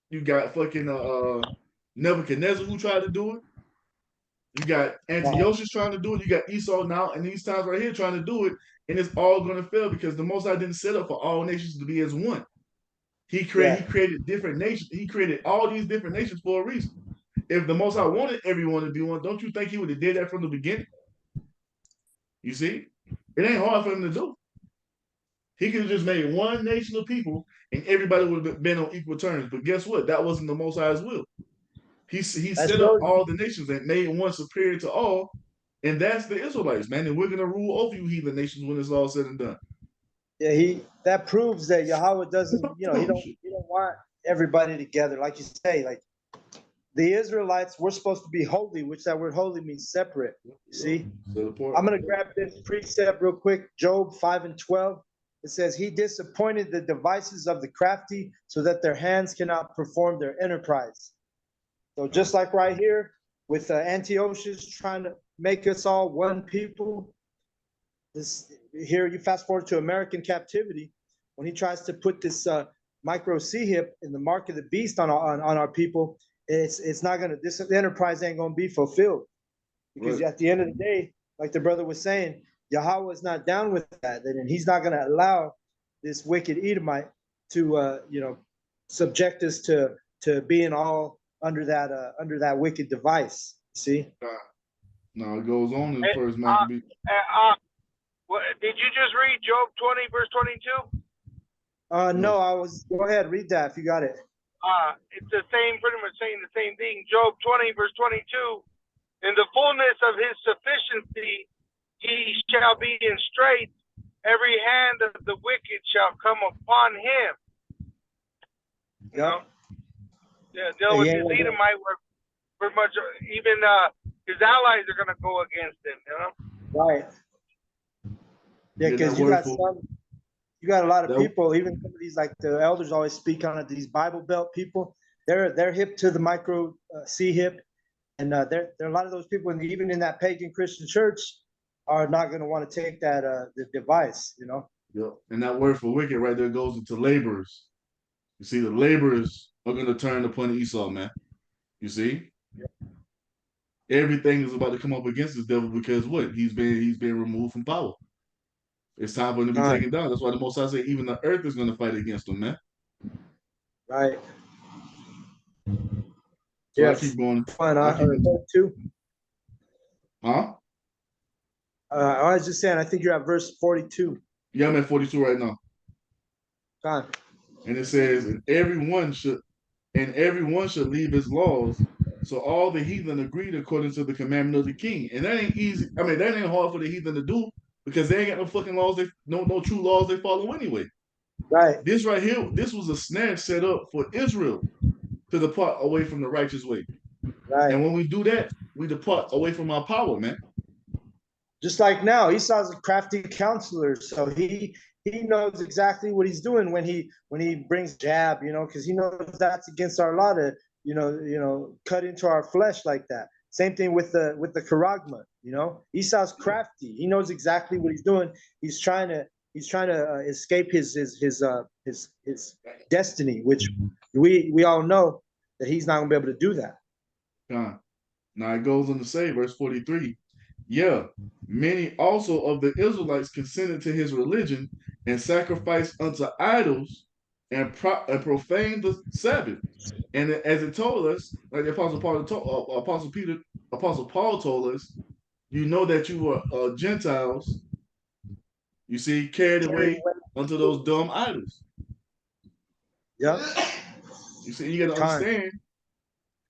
You got fucking Nebuchadnezzar who tried to do it. You got Antiochus trying to do it. You got Esau now, and these times right here trying to do it, and it's all gonna fail because the Most High didn't set up for all nations to be as one. He created different nations. He created all these different nations for a reason. If the Most High wanted everyone to be one, don't you think He would have did that from the beginning? You see, it ain't hard for Him to do. He could have just made one nation of people, and everybody would have been on equal terms. But guess what? That wasn't the Most High's will. He set up all the nations and made one superior to all, and that's the Israelites, man. And we're gonna rule over you heathen nations when it's all said and done. Yeah, that proves that Yahweh doesn't, he don't want everybody together. Like you say, like the Israelites, we're supposed to be holy, which that word holy means separate. You see? I'm gonna grab this precept real quick. Job 5:12. It says, He disappointed the devices of the crafty so that their hands cannot perform their enterprise. So just like right here with Antiochus trying to make us all one people, here you fast forward to American Captivity, when he tries to put this micro C hip in the mark of the beast on our people, it's not gonna, this enterprise ain't gonna be fulfilled, because at the end of the day, like the brother was saying, Yahweh is not down with that, and He's not gonna allow this wicked Edomite to subject us to being all under that wicked device. See? No, it goes on in First Maccabee. Did you just read Job 20 verse 22? No, go ahead, read that if you got it. It's the same, pretty much saying the same thing. Job 20 verse 22. In the fullness of His sufficiency, He shall be in straits. Every hand of the wicked shall come upon him. You know? Deal with his Edomite, pretty much even his allies are gonna go against him. You know? Right. Yeah, because you got a lot of people, even some of these, like the elders always speak on it, these Bible Belt people, they're hip to the micro C hip, and there are a lot of those people, and even in that pagan Christian church, are not going to want to take that the device, you know. Yep. And that word for wicked right there goes into laborers. You see, the laborers are going to turn upon Esau, man. You see, everything is about to come up against this devil because what? He's been removed from power. It's time for him to be taken down. That's why the Most High say even the earth is going to fight against him, man. Right. So I keep going. Too. Huh? I was just saying, I think you're at verse 42. Yeah, I'm at 42 right now. God. And it says, and everyone should leave his laws. So all the heathen agreed according to the commandment of the king. And that ain't easy. I mean, that ain't hard for the heathen to do because they ain't got no fucking laws. No true laws they follow anyway. Right. This right here, this was a snare set up for Israel to depart away from the righteous way. Right. And when we do that, we depart away from our power, man. Just like now, Esau's a crafty counselor, so he knows exactly what he's doing when he brings jab, because he knows that's against our law to cut into our flesh like that. Same thing with the charagma, Esau's crafty. He knows exactly what he's doing. He's trying to escape his destiny, which we all know that he's not gonna be able to do that. Now it goes on to say, verse 43. Yeah, many also of the Israelites consented to his religion and sacrificed unto idols and profaned the Sabbath. And as it told us, like the Apostle Paul told us, you know that you were Gentiles, you see, carried away unto those dumb idols. Yeah. You see, you got to understand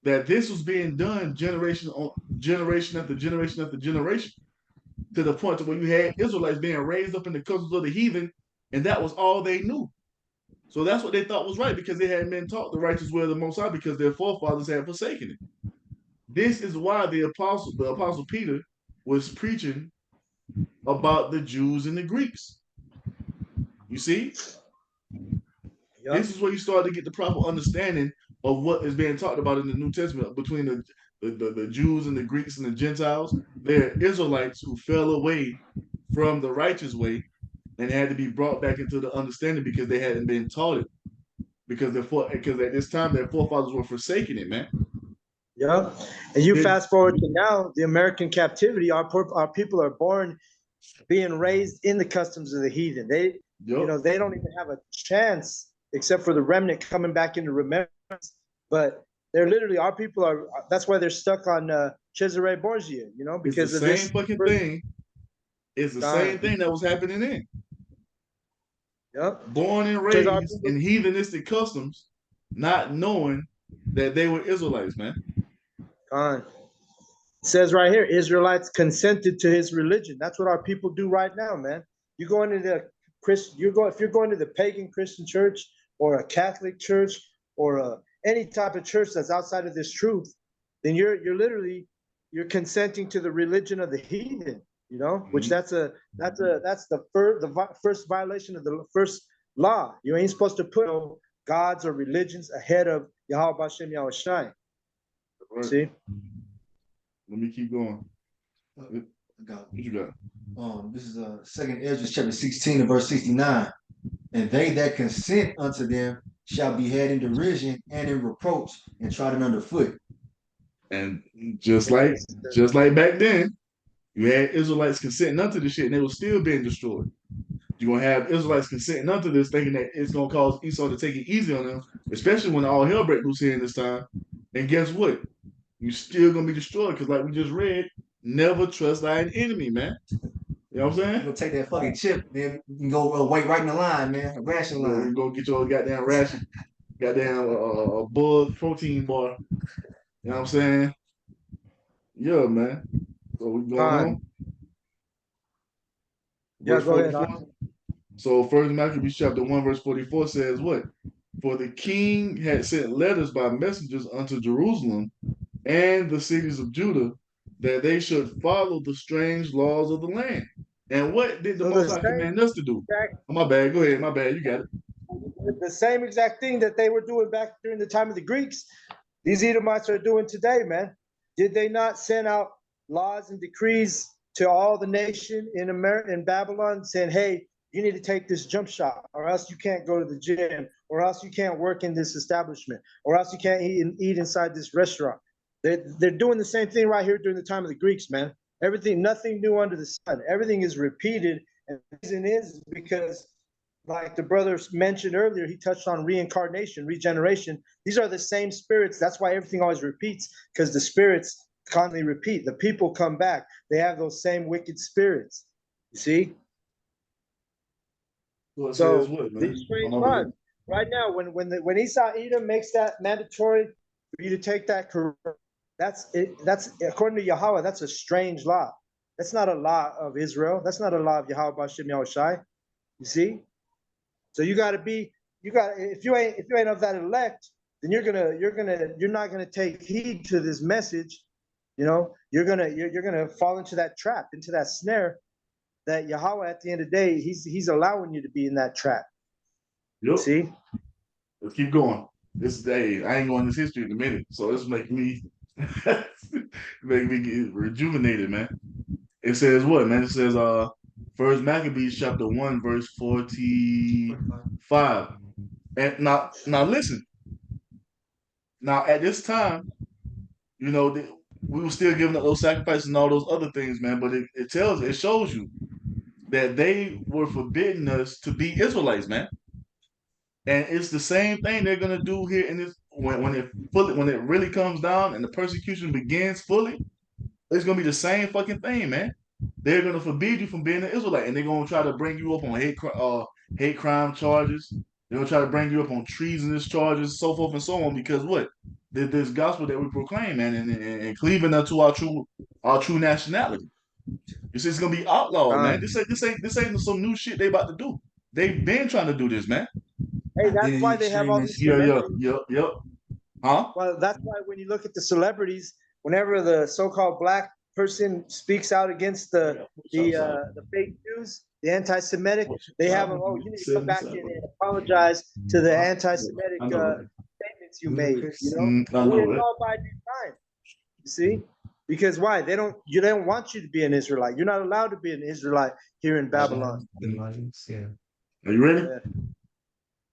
that this was being done generation after generation after generation. to the point to where you had Israelites being raised up in the customs of the heathen, and that was all they knew. So that's what they thought was right because they hadn't been taught the righteous way of the Most High because their forefathers had forsaken it. This is why the apostle Peter, was preaching about the Jews and the Greeks. You see, Yep. this is where you start to get the proper understanding of what is being talked about in the New Testament between the Jews and the Greeks and the Gentiles. They're Israelites who fell away from the righteous way and had to be brought back into the understanding because they hadn't been taught it. Because at this time their forefathers were forsaking it, man. Yeah. And you They, fast forward to now, the American captivity, our people are born being raised in the customs of the heathen. They, you know, they don't even have a chance except for the remnant coming back into remembrance. But they're literally, our people are, that's why they're stuck on Cesare Borgia, you know, because it's of the same this. fucking thing. It's the same thing that was happening then. Yep. Born and raised in heathenistic customs, not knowing that they were Israelites, man. It says right here, Israelites consented to his religion. That's what our people do right now, man. You go into the Christian, if you're going to the pagan Christian church or a Catholic church or any type of church that's outside of this truth, then you're literally consenting to the religion of the heathen. You know, which that's the first violation of the first law. You ain't supposed to put gods or religions ahead of Yahweh Bashem Yahushai. Right. See. Let me keep going. I got What you got? this is Second Ezra chapter 16 and verse 69. And they that consent unto them shall be had in derision and in reproach and trodden underfoot. And just like back then, you had Israelites consenting unto this shit, and they were still being destroyed. You're gonna have Israelites consenting unto this, thinking that it's gonna cause Esau to take it easy on them, especially when all hell break loose here in this time. And guess what? You still gonna be destroyed because, like we just read, never trust thine enemy, man. You know what I'm saying? You're gonna take that fucking chip, then you can go wait right in the line, man, a ration line. You go get your goddamn ration, goddamn bug protein bar. You know what I'm saying? Yeah, man. So we going on. Yeah, Verse go ahead. 44. So First Maccabees chapter 1, verse 44 says what? For the king had sent letters by messengers unto Jerusalem and the cities of Judah that they should follow the strange laws of the land. And what did the Most High command us to do? Oh, my bad. Go ahead. My bad. You got it. The same exact thing that they were doing back during the time of the Greeks, these Edomites are doing today, man. Did they not send out laws and decrees to all the nation in America, in Babylon, saying, hey, you need to take this jump shot, or else you can't go to the gym, or else you can't work in this establishment, or else you can't eat inside this restaurant. They're doing the same thing right here during the time of the Greeks, man. Everything, nothing new under the sun. Everything is repeated. And the reason is because, like the brother mentioned earlier, he touched on reincarnation, regeneration. These are the same spirits. That's why everything always repeats, because the spirits constantly repeat. The people come back. They have those same wicked spirits. You see? Well, so what, these strange laws. Right now, when Esau Edom makes that mandatory for you to take that, that's according to Yahweh, that's a strange law. That's not a law of Israel. That's not a law of Yahweh Bashem Yahushai. You see? So you got to if you ain't of that elect, then you're not gonna take heed to this message. You know, you're gonna fall into that trap, into that snare that Yahweh at the end of the day, he's allowing you to be in that trap. Yep. See? Let's keep going. This day, I ain't going this history in a minute, so this make me get rejuvenated, man. It says what, man? It says First Maccabees chapter 1, verse 45. And now listen. Now at this time, you know, we were still giving up those sacrifices and all those other things, man. But it shows you that they were forbidding us to be Israelites, man. And it's the same thing they're gonna do here in this when it really comes down and the persecution begins fully. It's gonna be the same fucking thing, man. They're gonna forbid you from being an Israelite, and they're gonna try to bring you up on hate crime charges. They're gonna try to bring you up on treasonous charges, so forth and so on. Because what? This gospel that we proclaim, man, and cleaving unto our true nationality. You see, it's gonna be outlawed, man. This ain't some new shit they about to do. They've been trying to do this, man. Hey, that's Identity why they have all these extremists. Yeah. Huh? Well, that's why when you look at the celebrities, whenever the so-called black person speaks out against the fake news, the anti-Semitic, they have them. Oh, you need to come back in and apologize to the anti-Semitic I know, right? statements you made. You know, I know, it's right? all by design. You see, because why? They don't want you to be an Israelite. You're not allowed to be an Israelite here in Babylon. Are you ready? Yeah.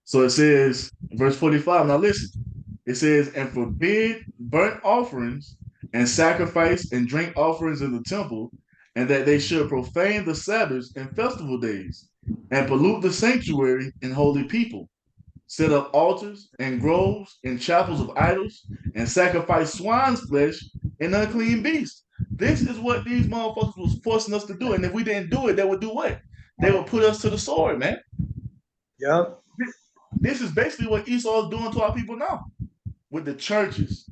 So it says, verse 45. Now listen. It says, and forbid burnt offerings and sacrifice and drink offerings in the temple, and that they should profane the Sabbaths and festival days, and pollute the sanctuary and holy people, set up altars and groves and chapels of idols, and sacrifice swine's flesh and unclean beasts. This is what these motherfuckers was forcing us to do. And if we didn't do it, they would do what? They would put us to the sword, man. Yep. This is basically what Esau is doing to our people now with the churches.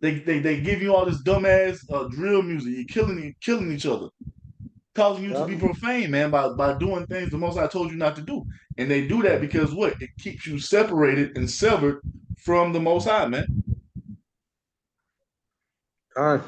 They give you all this dumbass drill music. You're killing each other, causing you to be profane, man, by doing things the Most High told you not to do. And they do that because what? It keeps you separated and severed from the Most High, man. I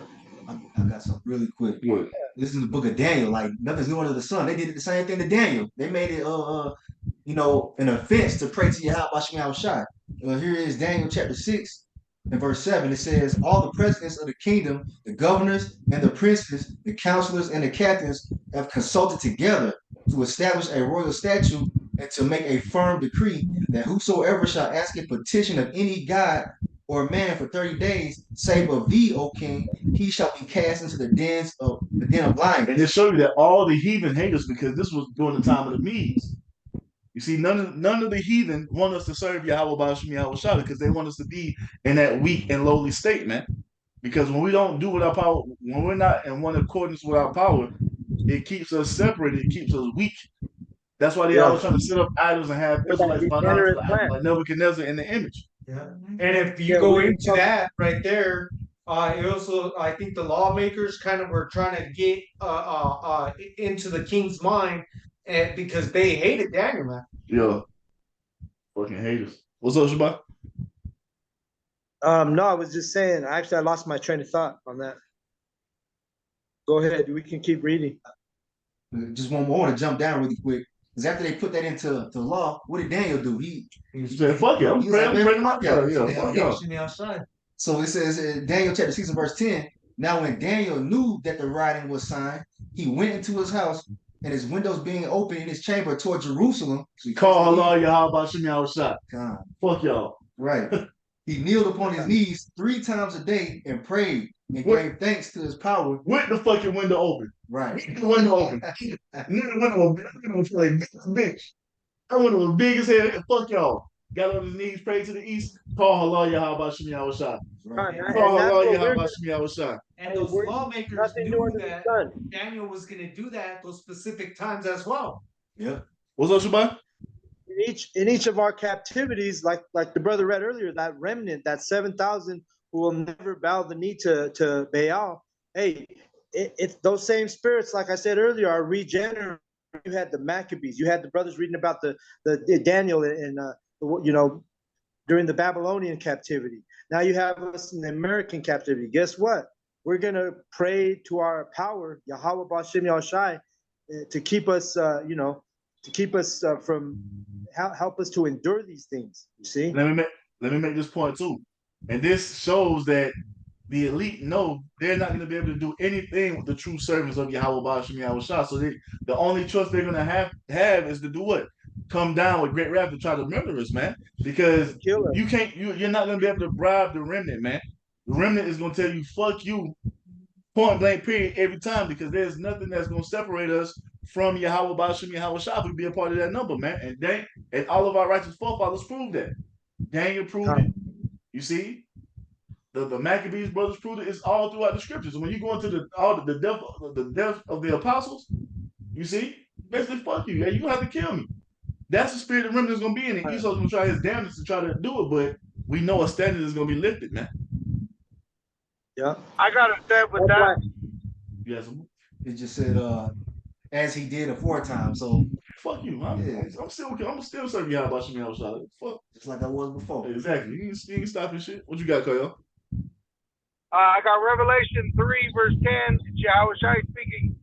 got something really quick. What? This is the book of Daniel. Like nothing's new under the sun. They did the same thing to Daniel. They made it an offense to pray to Yahweh Shem Shai. Here is Daniel chapter 6 and verse 7. It says, all the presidents of the kingdom, the governors and the princes, the counselors and the captains have consulted together to establish a royal statute and to make a firm decree that whosoever shall ask a petition of any god or man for 30 days, save of thee, O king, he shall be cast into the den of lions. And it shows you that all the heathen hate us because this was during the time of the Medes. You see, none of the heathen want us to serve Yahweh Bashim Yahweh Shah because they want us to be in that weak and lowly state, man. Because when we don't do with our power, when we're not in one accordance with our power, it keeps us separated, it keeps us weak. That's why they always trying to set up idols and have Israelites bow down to like Nebuchadnezzar in the image. Yeah. And if you go into that right there, it also, I think the lawmakers kind of were trying to get into the king's mind, because they hated Daniel, man. Yeah. Fucking haters. What's up, Shabbat? No, I was just saying, actually, I lost my train of thought on that. Go ahead. We can keep reading. Just one more. I want to jump down really quick. Because after they put that into the law, what did Daniel do? He said, fuck it. I'm praying my God. Yeah. So it says in Daniel chapter 6 and verse 10, now when Daniel knew that the writing was signed, he went into his house, and his windows being open in his chamber toward Jerusalem. So he called Allah Yahweh Shem Yahweh Shah. Fuck y'all. Right. He kneeled upon his knees 3 times a day and prayed and gave thanks to his power. With the fucking window open. Right. With the window open. The window was like, bitch. That window was big as hell. Fuck y'all. Got on his knees, prayed to the east, call Allah Yahweh Shem Yahweh Shah. Call Allah Yahweh Shem Yahweh Shah. And those lawmakers knew that Daniel was going to do that those specific times as well. Yeah. What's up, Shabbat? In each of our captivities, like the brother read earlier, that remnant, that 7,000 who will never bow the knee to Baal. Hey, it's those same spirits, like I said earlier, are regenerated. You had the Maccabees, you had the brothers reading about the Daniel and during the Babylonian captivity. Now you have us in the American captivity. Guess what? We're gonna pray to our power, Yahweh Bashim Yahushai, to keep us, from help us to endure these things. You see? Let me make this point too, and this shows that the elite know they're not going to be able to do anything with the true servants of Yahweh Bashim Yahweh Shah. So the only trust they're going to have is to do what? Come down with great wrath to try to murder us, man. Because you're not going to be able to bribe the remnant, man. The remnant is going to tell you, fuck you, point blank period, every time, because there's nothing that's going to separate us from Yahweh Bashim Yahweh Shah to be a part of that number, man. And all of our righteous forefathers proved that. Daniel proved it. You see? The Maccabees brothers proved it. It's all throughout the scriptures. When you go into the death of the apostles, you see, basically, fuck you. You're gonna have to kill me. That's the spirit the remnant is gonna be in. And Esau's gonna try his damnedest to try to do it, but we know a standard is gonna be lifted, man. Yeah. I gotta say with that. Yes. It just said as he did aforetime. So Fuck you. yeah, I'm still serving y'all about Shimmy Shot. Fuck. just like I was before. Exactly. You ain't stopping shit. What you got, Kyle? I got Revelation 3, verse 10, Yahushua speaking.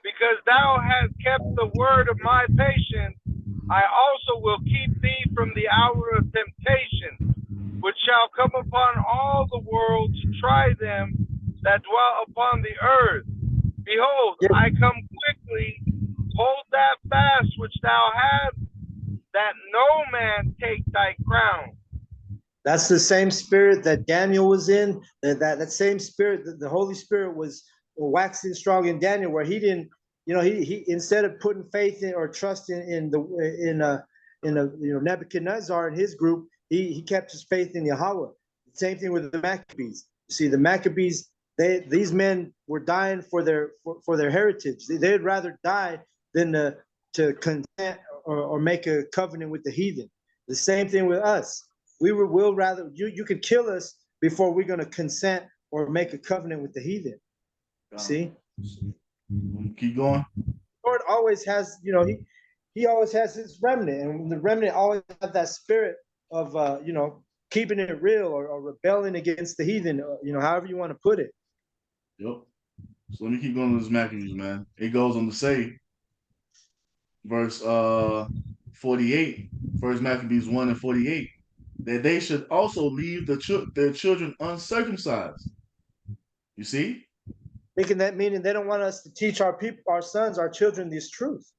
Because thou hast kept the word of my patience, I also will keep thee from the hour of temptation, which shall come upon all the world to try them that dwell upon the earth. Behold, Yeah. I come quickly. Hold that fast which thou hast, that no man take thy crown. That's the same spirit that Daniel was in. That same spirit, the Holy Spirit was waxing strong in Daniel, where he didn't, he instead of putting faith in or trust in Nebuchadnezzar and his group, he kept his faith in Yahweh. Same thing with the Maccabees. You see, the Maccabees, these men were dying for their heritage. They'd rather die than to consent or make a covenant with the heathen. The same thing with us. We'll rather you could kill us before we're going to consent or make a covenant with the heathen. See, Keep going. Lord always has, he always has his remnant, and the remnant always have that spirit of keeping it real or rebelling against the heathen, however you want to put it. Yep. So let me keep going to this Maccabees, man. It goes on to say, verse 48, First Maccabees 1 and 48, that they should also leave their children uncircumcised. You see? Meaning they don't want us to teach our people, our sons, our children this truth.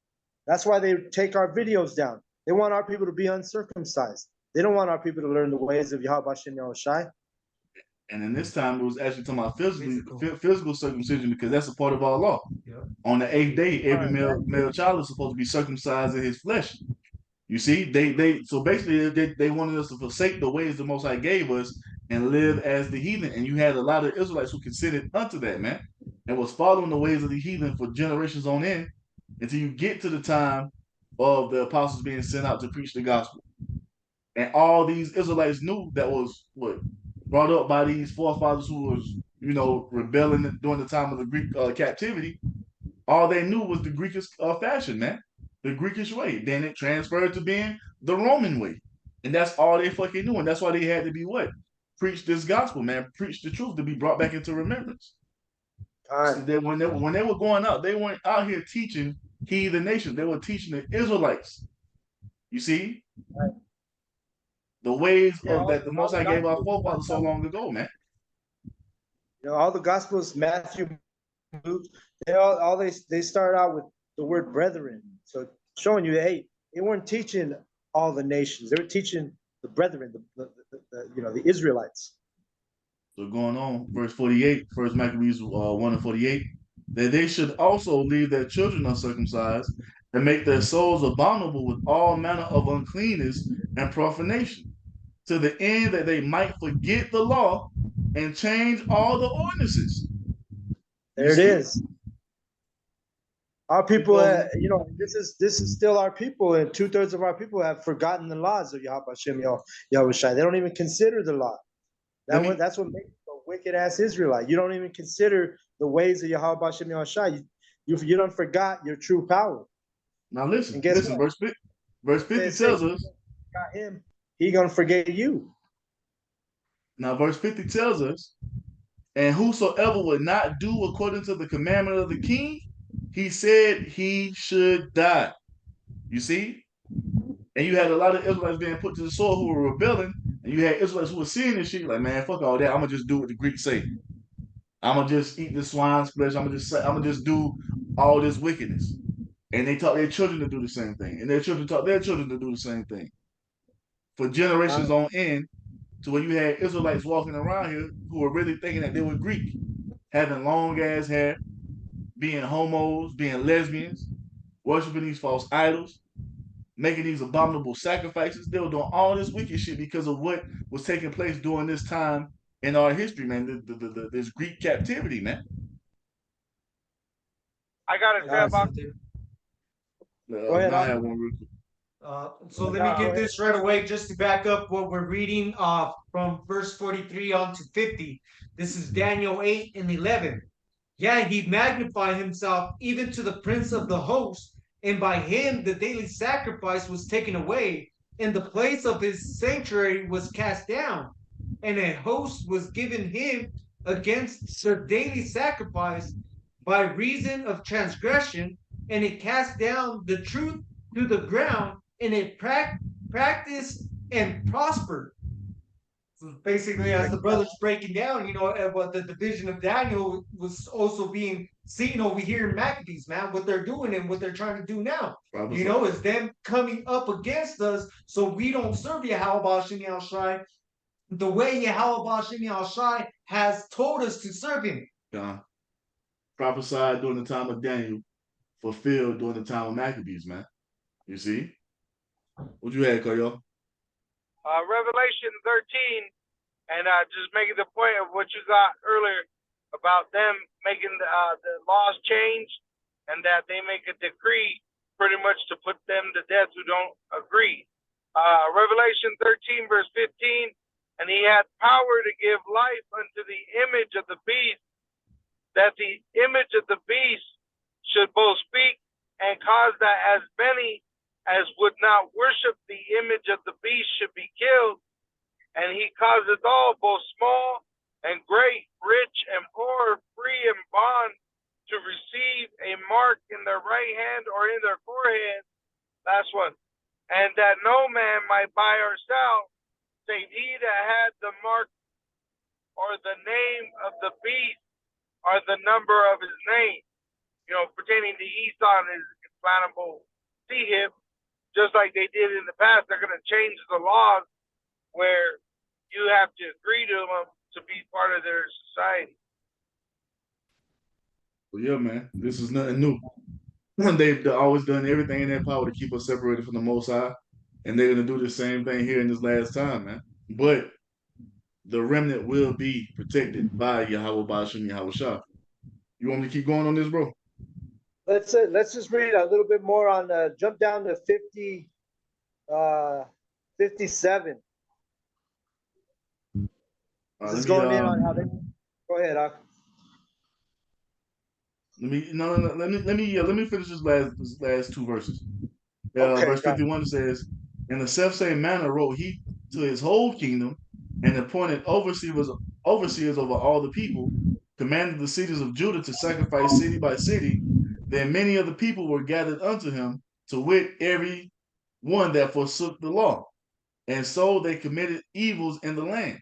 That's why they take our videos down. They want our people to be uncircumcised. They don't want our people to learn the ways of Yahweh Hashem Yahushai. And in this time, it was actually talking about physical circumcision because that's a part of our law. Yep. On the 8th day, every male child is supposed to be circumcised in his flesh. You see, so basically they wanted us to forsake the ways the Most High gave us and live as the heathen. And you had a lot of Israelites who considered unto that, man, and was following the ways of the heathen for generations on end until you get to the time of the apostles being sent out to preach the gospel. And all these Israelites knew that was what brought up by these forefathers who was, rebelling during the time of the Greek captivity. All they knew was the Greekish fashion, man, the Greekish way. Then it transferred to being the Roman way, and that's all they fucking knew. And that's why they had to be what? Preach this gospel, man. Preach the truth to be brought back into remembrance. So when they were going out, they weren't out here teaching heathen nations. They were teaching the Israelites. You see? Right. The ways of that the Most High gave our forefathers so long ago, man. All the Gospels, Matthew, Luke, they start out with the word brethren. So showing you, hey, they weren't teaching all the nations. They were teaching the brethren, the Israelites. So going on, verse 48, First Maccabees 1 and 48, that they should also leave their children uncircumcised and make their souls abominable with all manner of uncleanness and profanation, to the end that they might forget the law and change all the ordinances. There it is. Our people, this is still our people, and 2/3 of our people have forgotten the laws of Yahweh Hashem Yahushai. They don't even consider the law. That's what makes a wicked ass Israelite. You don't even consider the ways of Yahweh Hashem Yahushai. You don't forgot your true power. Now listen, verse 50 tells us, got him, he gonna forget you. Now verse 50 tells us, and whosoever would not do according to the commandment of the king, he said he should die. You see? And you had a lot of Israelites being put to the sword who were rebelling, and you had Israelites who were seeing this shit like, man, fuck all that. I'm gonna just do what the Greeks say. I'm gonna just eat the swine's flesh. I'm gonna just do all this wickedness. And they taught their children to do the same thing, and their children taught their children to do the same thing for generations on end. To where you had Israelites walking around here who were really thinking that they were Greek, having long ass hair, being homos, being lesbians, worshiping these false idols, making these abominable sacrifices. They were doing all this wicked shit because of what was taking place during this time in our history, man. This Greek captivity, man. I got to say about. Go ahead. I have one real quick. So let me get this right away just to back up what we're reading from verse 43 on to 50. This is Daniel 8 and 11. Yeah, he magnified himself even to the prince of the host, and by him the daily sacrifice was taken away, and the place of his sanctuary was cast down, and a host was given him against the daily sacrifice by reason of transgression, and it cast down the truth to the ground, and it practiced and prospered. So basically, as the brothers breaking down, what the division of Daniel was also being seen over here in Maccabees, man, what they're doing and what they're trying to do now. Is them coming up against us so we don't serve Yahweh Shemi Al Shai the way Yahweh Shemi Al Shai has told us to serve him. Prophesied during the time of Daniel, fulfilled during the time of Maccabees, man. You see? What you had, Koyo? Revelation 13, and just making the point of what you got earlier about them making the laws change, and that they make a decree pretty much to put them to death who don't agree. Revelation 13, verse 15, and he had power to give life unto the image of the beast, that the image of the beast should both speak and cause that as many as would not worship the image of the beast should be killed. And he causeth all, both small and great, rich and poor, free and bond, to receive a mark in their right hand or in their forehead. Last one. And that no man might buy or sell, save he that had the mark or the name of the beast or the number of his name. Pertaining to Esau and his inflammable sea hip, just like they did in the past, they're going to change the laws where you have to agree to them to be part of their society. Well, yeah, man, this is nothing new. They've always done everything in their power to keep us separated from the Most High, and they're going to do the same thing here in this last time, man. But the remnant will be protected by Yahweh Bashim Yahweh Shah. You want me to keep going on this, bro? Let's just read a little bit more on jump down to 57. This is going in on how they go ahead, Let me finish this last two verses. Okay, verse 51 says, "In the selfsame manner wrote he to his whole kingdom, and appointed overseers over all the people, commanded the cities of Judah to sacrifice city by city. Then many of the people were gathered unto him, to wit, every one that forsook the law. And so they committed evils in the land,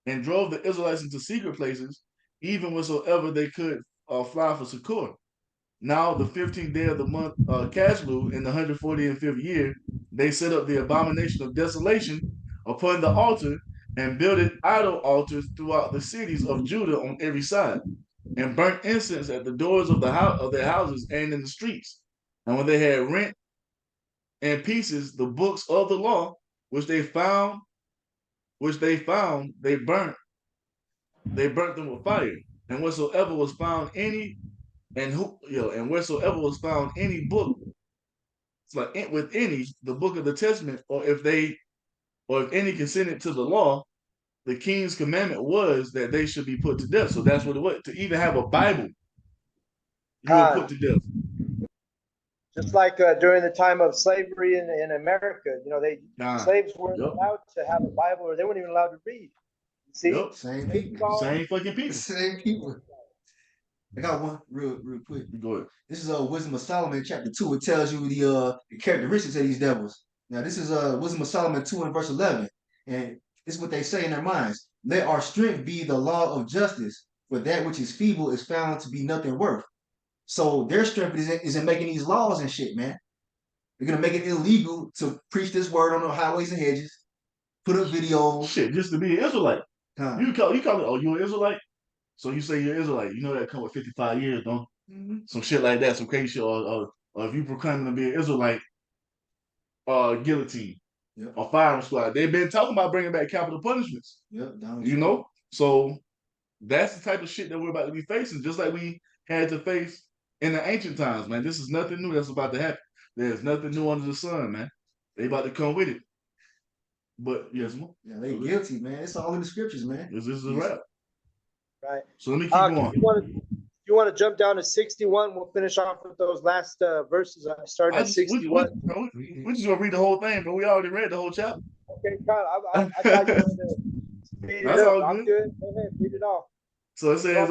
and drove the Israelites into secret places, even whatsoever they could fly for succor. Now, the 15th day of the month, Caslu, in the 145th year, they set up the abomination of desolation upon the altar, and builded idol altars throughout the cities of Judah on every side, and burnt incense at the doors of their houses and in the streets. And when they had rent in pieces the books of the law, which they found, they burnt them with fire. And whatsoever was found any and wheresoever was found any book, it's like with any the book of the testament, or if any consented to the law, the king's commandment was that they should be put to death. So that's what it was. To even have a Bible, you were put to death. Just like during the time of slavery in America, slaves weren't allowed to have a Bible, or they weren't even allowed to read. You see, same people, same fucking people, same people. I got one real quick. Go ahead. This is Wisdom of Solomon, chapter 2. It tells you the characteristics of these devils. Now, this is Wisdom of Solomon 2 and verse 11. And this is what they say in their minds. Let our strength be the law of justice, for that which is feeble is found to be nothing worth. So their strength is in making these laws and shit, man. They're going to make it illegal to preach this word on the highways and hedges, put up videos. Shit, just to be an Israelite. You call it, oh, you an Israelite? So you say you're Israelite, that come with 55 years, don't? Some shit like that, some crazy shit. Or if you proclaiming to be an Israelite, guillotine, or firing squad. They've been talking about bringing back capital punishments. So that's the type of shit that we're about to be facing, just like we had to face in the ancient times, man. This is nothing new that's about to happen. There's nothing new under the sun, man. They about to come with it. But yes, they guilty, man. It's all in the scriptures, man. This is a wrap. Right. So let me keep going. You you want to jump down to 61, we'll finish off with those last verses. Starting at 61. We just gonna read the whole thing, but we already read the whole chapter. Okay, Kyle, I thought you wanted to speed That's it up. all I'm good. good. Go ahead, read it all. So it says,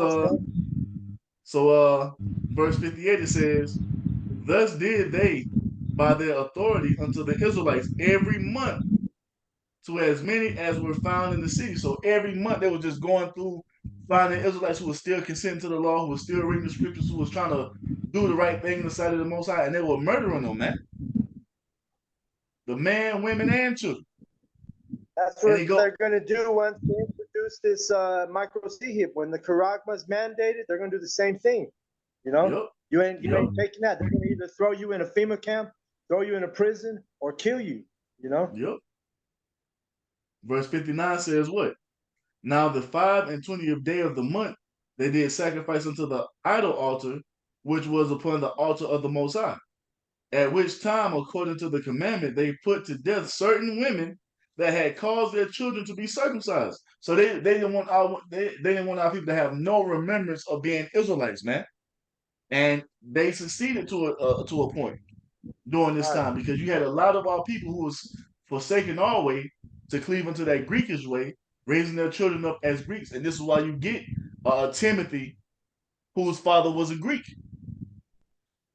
verse 58, it says, thus did they by their authority unto the Israelites every month to as many as were found in the city. So every month they were just going through finding Israelites who were still consenting to the law, who were still reading the scriptures, who was trying to do the right thing in the sight of the Most High, and they were murdering them, man. The men, women, and children. That's what they're going to do once they introduce this micro C-hip. When the Karagma is mandated, they're going to do the same thing. You know, yep. you ain't taking that. They're going to either throw you in a FEMA camp, throw you in a prison, or kill you. You know. Yep. Verse 59 says what? Now the 25th day of the month they did sacrifice unto the idol altar, which was upon the altar of the Most High. At which time, according to the commandment, they put to death certain women that had caused their children to be circumcised. So they didn't want our people to have no remembrance of being Israelites, man. And they succeeded to a point during this time, because you had a lot of our people who was forsaking our way to cleave into that Greekish way, raising their children up as Greeks. And this is why you get Timothy, whose father was a Greek.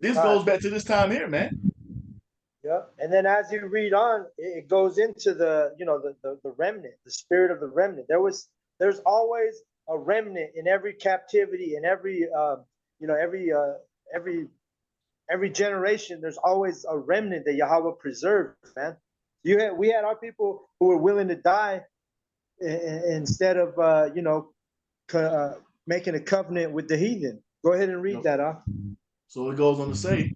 This goes back to this time here, man. Yeah, and then as you read on, it goes into the the remnant, the spirit of the remnant. There's always a remnant in every captivity, in every every generation. There's always a remnant that Yahweh preserves, man. We had our people who were willing to die instead of making a covenant with the heathen. Go ahead and read that, huh? So it goes on to say,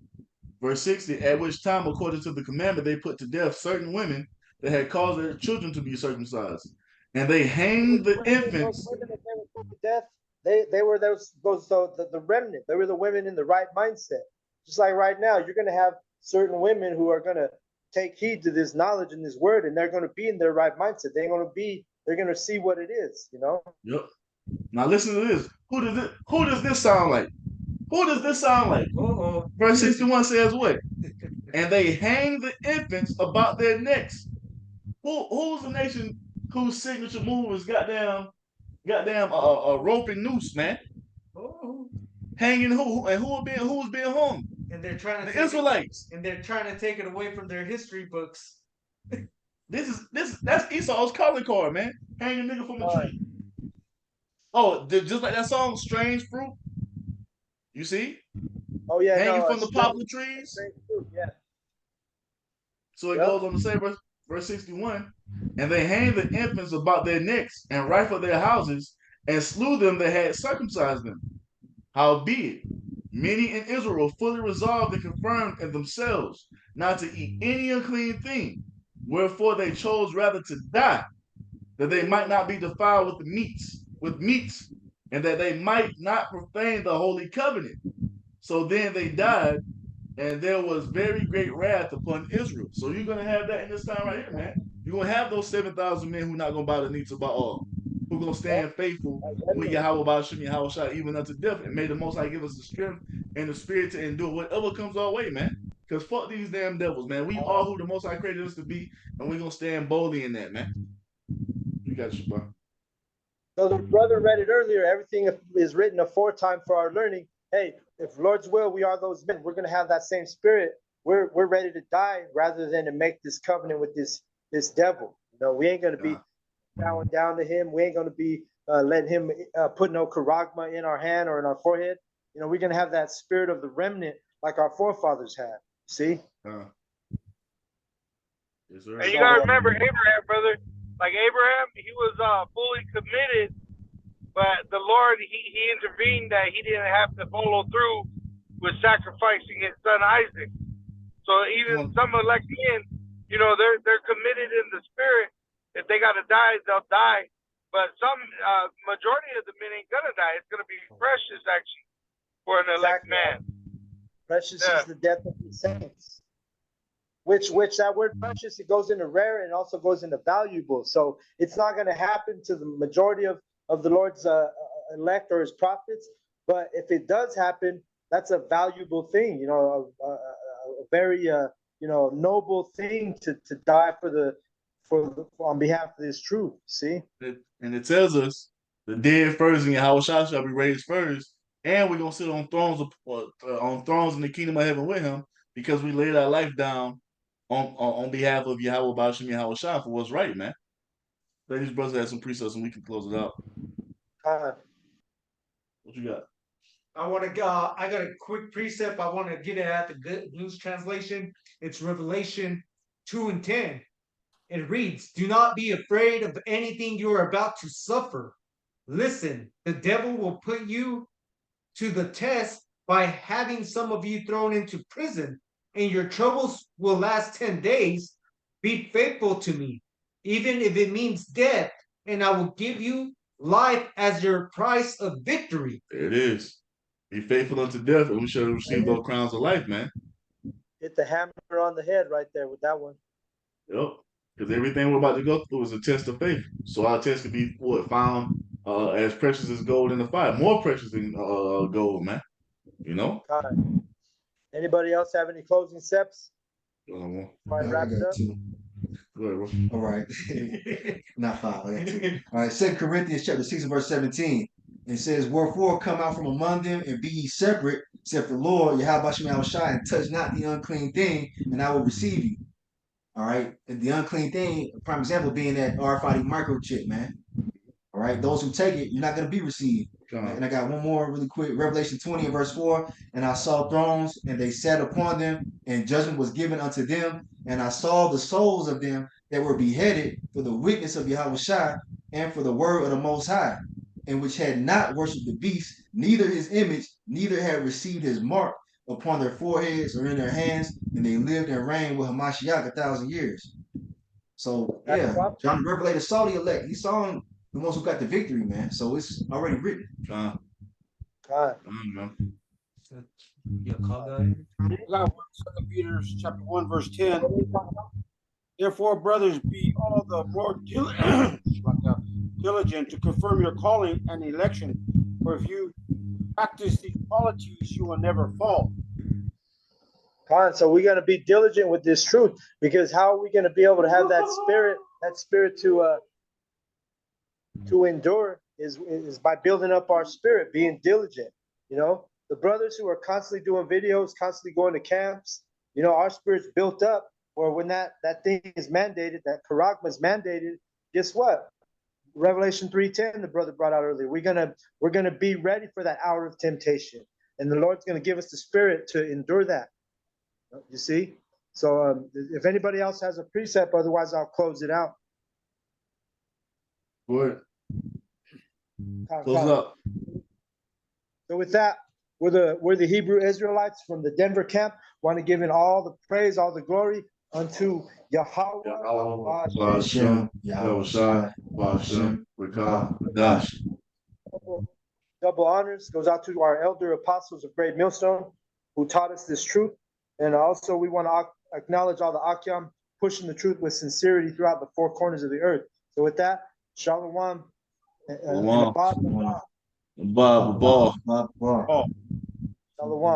verse 60, at which time, according to the commandment, they put to death certain women that had caused their children to be circumcised. And they hanged the infants. Those women that they were put to death, they were the remnant. They were the women in the right mindset. Just like right now, you're going to have certain women who are going to take heed to this knowledge and this word, and they're going to be in their right mindset. They're going to see what it is, you know? Yep. Now listen to this. Who does this sound like? Who does this sound like? Verse 61 says what? And they hang the infants about their necks. Who's the nation whose signature move is goddamn a rope and noose, man? Hanging who? And who's being hung? And they're trying to the Israelites. And they're trying to take it away from their history books. That's Esau's calling card, man. Hanging nigga from a tree. Oh, just like that song, Strange Fruit. You see? Oh yeah, hanging from the poplar trees. Fruit, yeah. So it goes on to say, verse 61, and they hanged the infants about their necks and rifled their houses and slew them that had circumcised them. Howbeit, many in Israel were fully resolved and confirmed in themselves not to eat any unclean thing, wherefore they chose rather to die, that they might not be defiled with meats, and that they might not profane the holy covenant. So then they died, and there was very great wrath upon Israel. So you're gonna have that in this time right here, man. You're gonna have those 7,000 men who not gonna bow the knee to Baal, who gonna stand faithful with Yahweh Bashim Yahweh Shai even unto death, and may the Most High give us the strength and the spirit to endure whatever comes our way, man. Because fuck these damn devils, man. We are who the Most High created us to be, and we're gonna stand boldly in that, man. You got it, Shabbat. So the brother read it earlier. Everything is written aforetime for our learning. Hey, if Lord's will, we are those men. We're going to have that same spirit. We're ready to die rather than to make this covenant with this devil. You know, we ain't going to be bowing down to him. We ain't going to be letting him put no charagma in our hand or in our forehead. You know, we're going to have that spirit of the remnant like our forefathers had. See? Yes, sir. And you got to remember Abraham, brother. Like Abraham, he was fully committed, but the Lord, he intervened that he didn't have to follow through with sacrificing his son Isaac. So even some elect men, you know, they're committed in the spirit. If they got to die, they'll die. But some majority of the men ain't gonna die. It's gonna be precious actually for an elect man. Precious is the death of the saints. Which that word precious, it goes into rare and also goes into valuable. So it's not going to happen to the majority of the Lord's elect or his prophets, But if it does happen, that's a valuable thing, you know, a very noble thing to die on behalf of this truth. See, And it tells us the dead first and Yahweh shall be raised first, and we're gonna sit on thrones in the kingdom of heaven with him because we laid our life down on behalf of Yahweh Bashim Yahweh Shah for what's right, man. These brothers have some precepts and we can close it out. What you got? I got a quick precept. I want to get it at the Good News translation. It's Revelation 2:10. It reads, "Do not be afraid of anything you are about to suffer. Listen, the devil will put you to the test by having some of you thrown into prison, and your troubles will last 10 days. Be faithful to me, even if it means death, and I will give you life as your price of victory." There it is. Be faithful unto death, and we shall receive those crowns of life, man. Hit the hammer on the head right there with that one. Yep. Because everything we're about to go through is a test of faith. So our test could be found as precious as gold in the fire, more precious than gold, man. You know. Anybody else have any closing steps? I got two. Go ahead, all right. Not five. I got two. All right. 2 Corinthians chapter 6 verse 17. It says, "Wherefore come out from among them and be ye separate, except the Lord, Yahweh Shem Shai, and touch not the unclean thing, and I will receive you." All right. And the unclean thing, prime example being that RFID microchip, man. All right. Those who take it, you're not going to be received. And I got one more really quick. Revelation 20 and verse 4. "And I saw thrones, and they sat upon them, and judgment was given unto them. And I saw the souls of them that were beheaded for the witness of Yahweh Shai, and for the word of the Most High, and which had not worshipped the beast, neither his image, neither had received his mark upon their foreheads or in their hands, and they lived and reigned with Hamashiach 1,000 years." So yeah, John the Revelator saw the elect. He saw the ones who got the victory, man. So it's already written. man. Yeah, call that. We got 2 Peter chapter 1 verse 10. "Therefore, brothers, be all the more diligent to confirm your calling and election. For if you practice these qualities, you will never fall." So we got to be diligent with this truth, because how are we going to be able to have that spirit to endure is by building up our spirit, being diligent. You know, the brothers who are constantly doing videos, constantly going to camps, you know, our spirit's built up. Or when that thing is mandated, that charagma is mandated, guess what? Revelation 3:10, the brother brought out earlier. We're gonna be ready for that hour of temptation, and the Lord's gonna give us the spirit to endure that. You see? So if anybody else has a precept, otherwise I'll close it out. What? Close up. So with that, we're the Hebrew Israelites from the Denver camp. Want to give in all the praise, all the glory unto Yahweh, Ba'ashem, Yahweh Shai, Ba'ashem, Rekah, Radash. Double honors goes out to our elder apostles of Great Millstone who taught us this truth. And also we want to acknowledge all the Akyam pushing the truth with sincerity throughout the four corners of the earth. So with that, Shalom. Shalom. Shalom.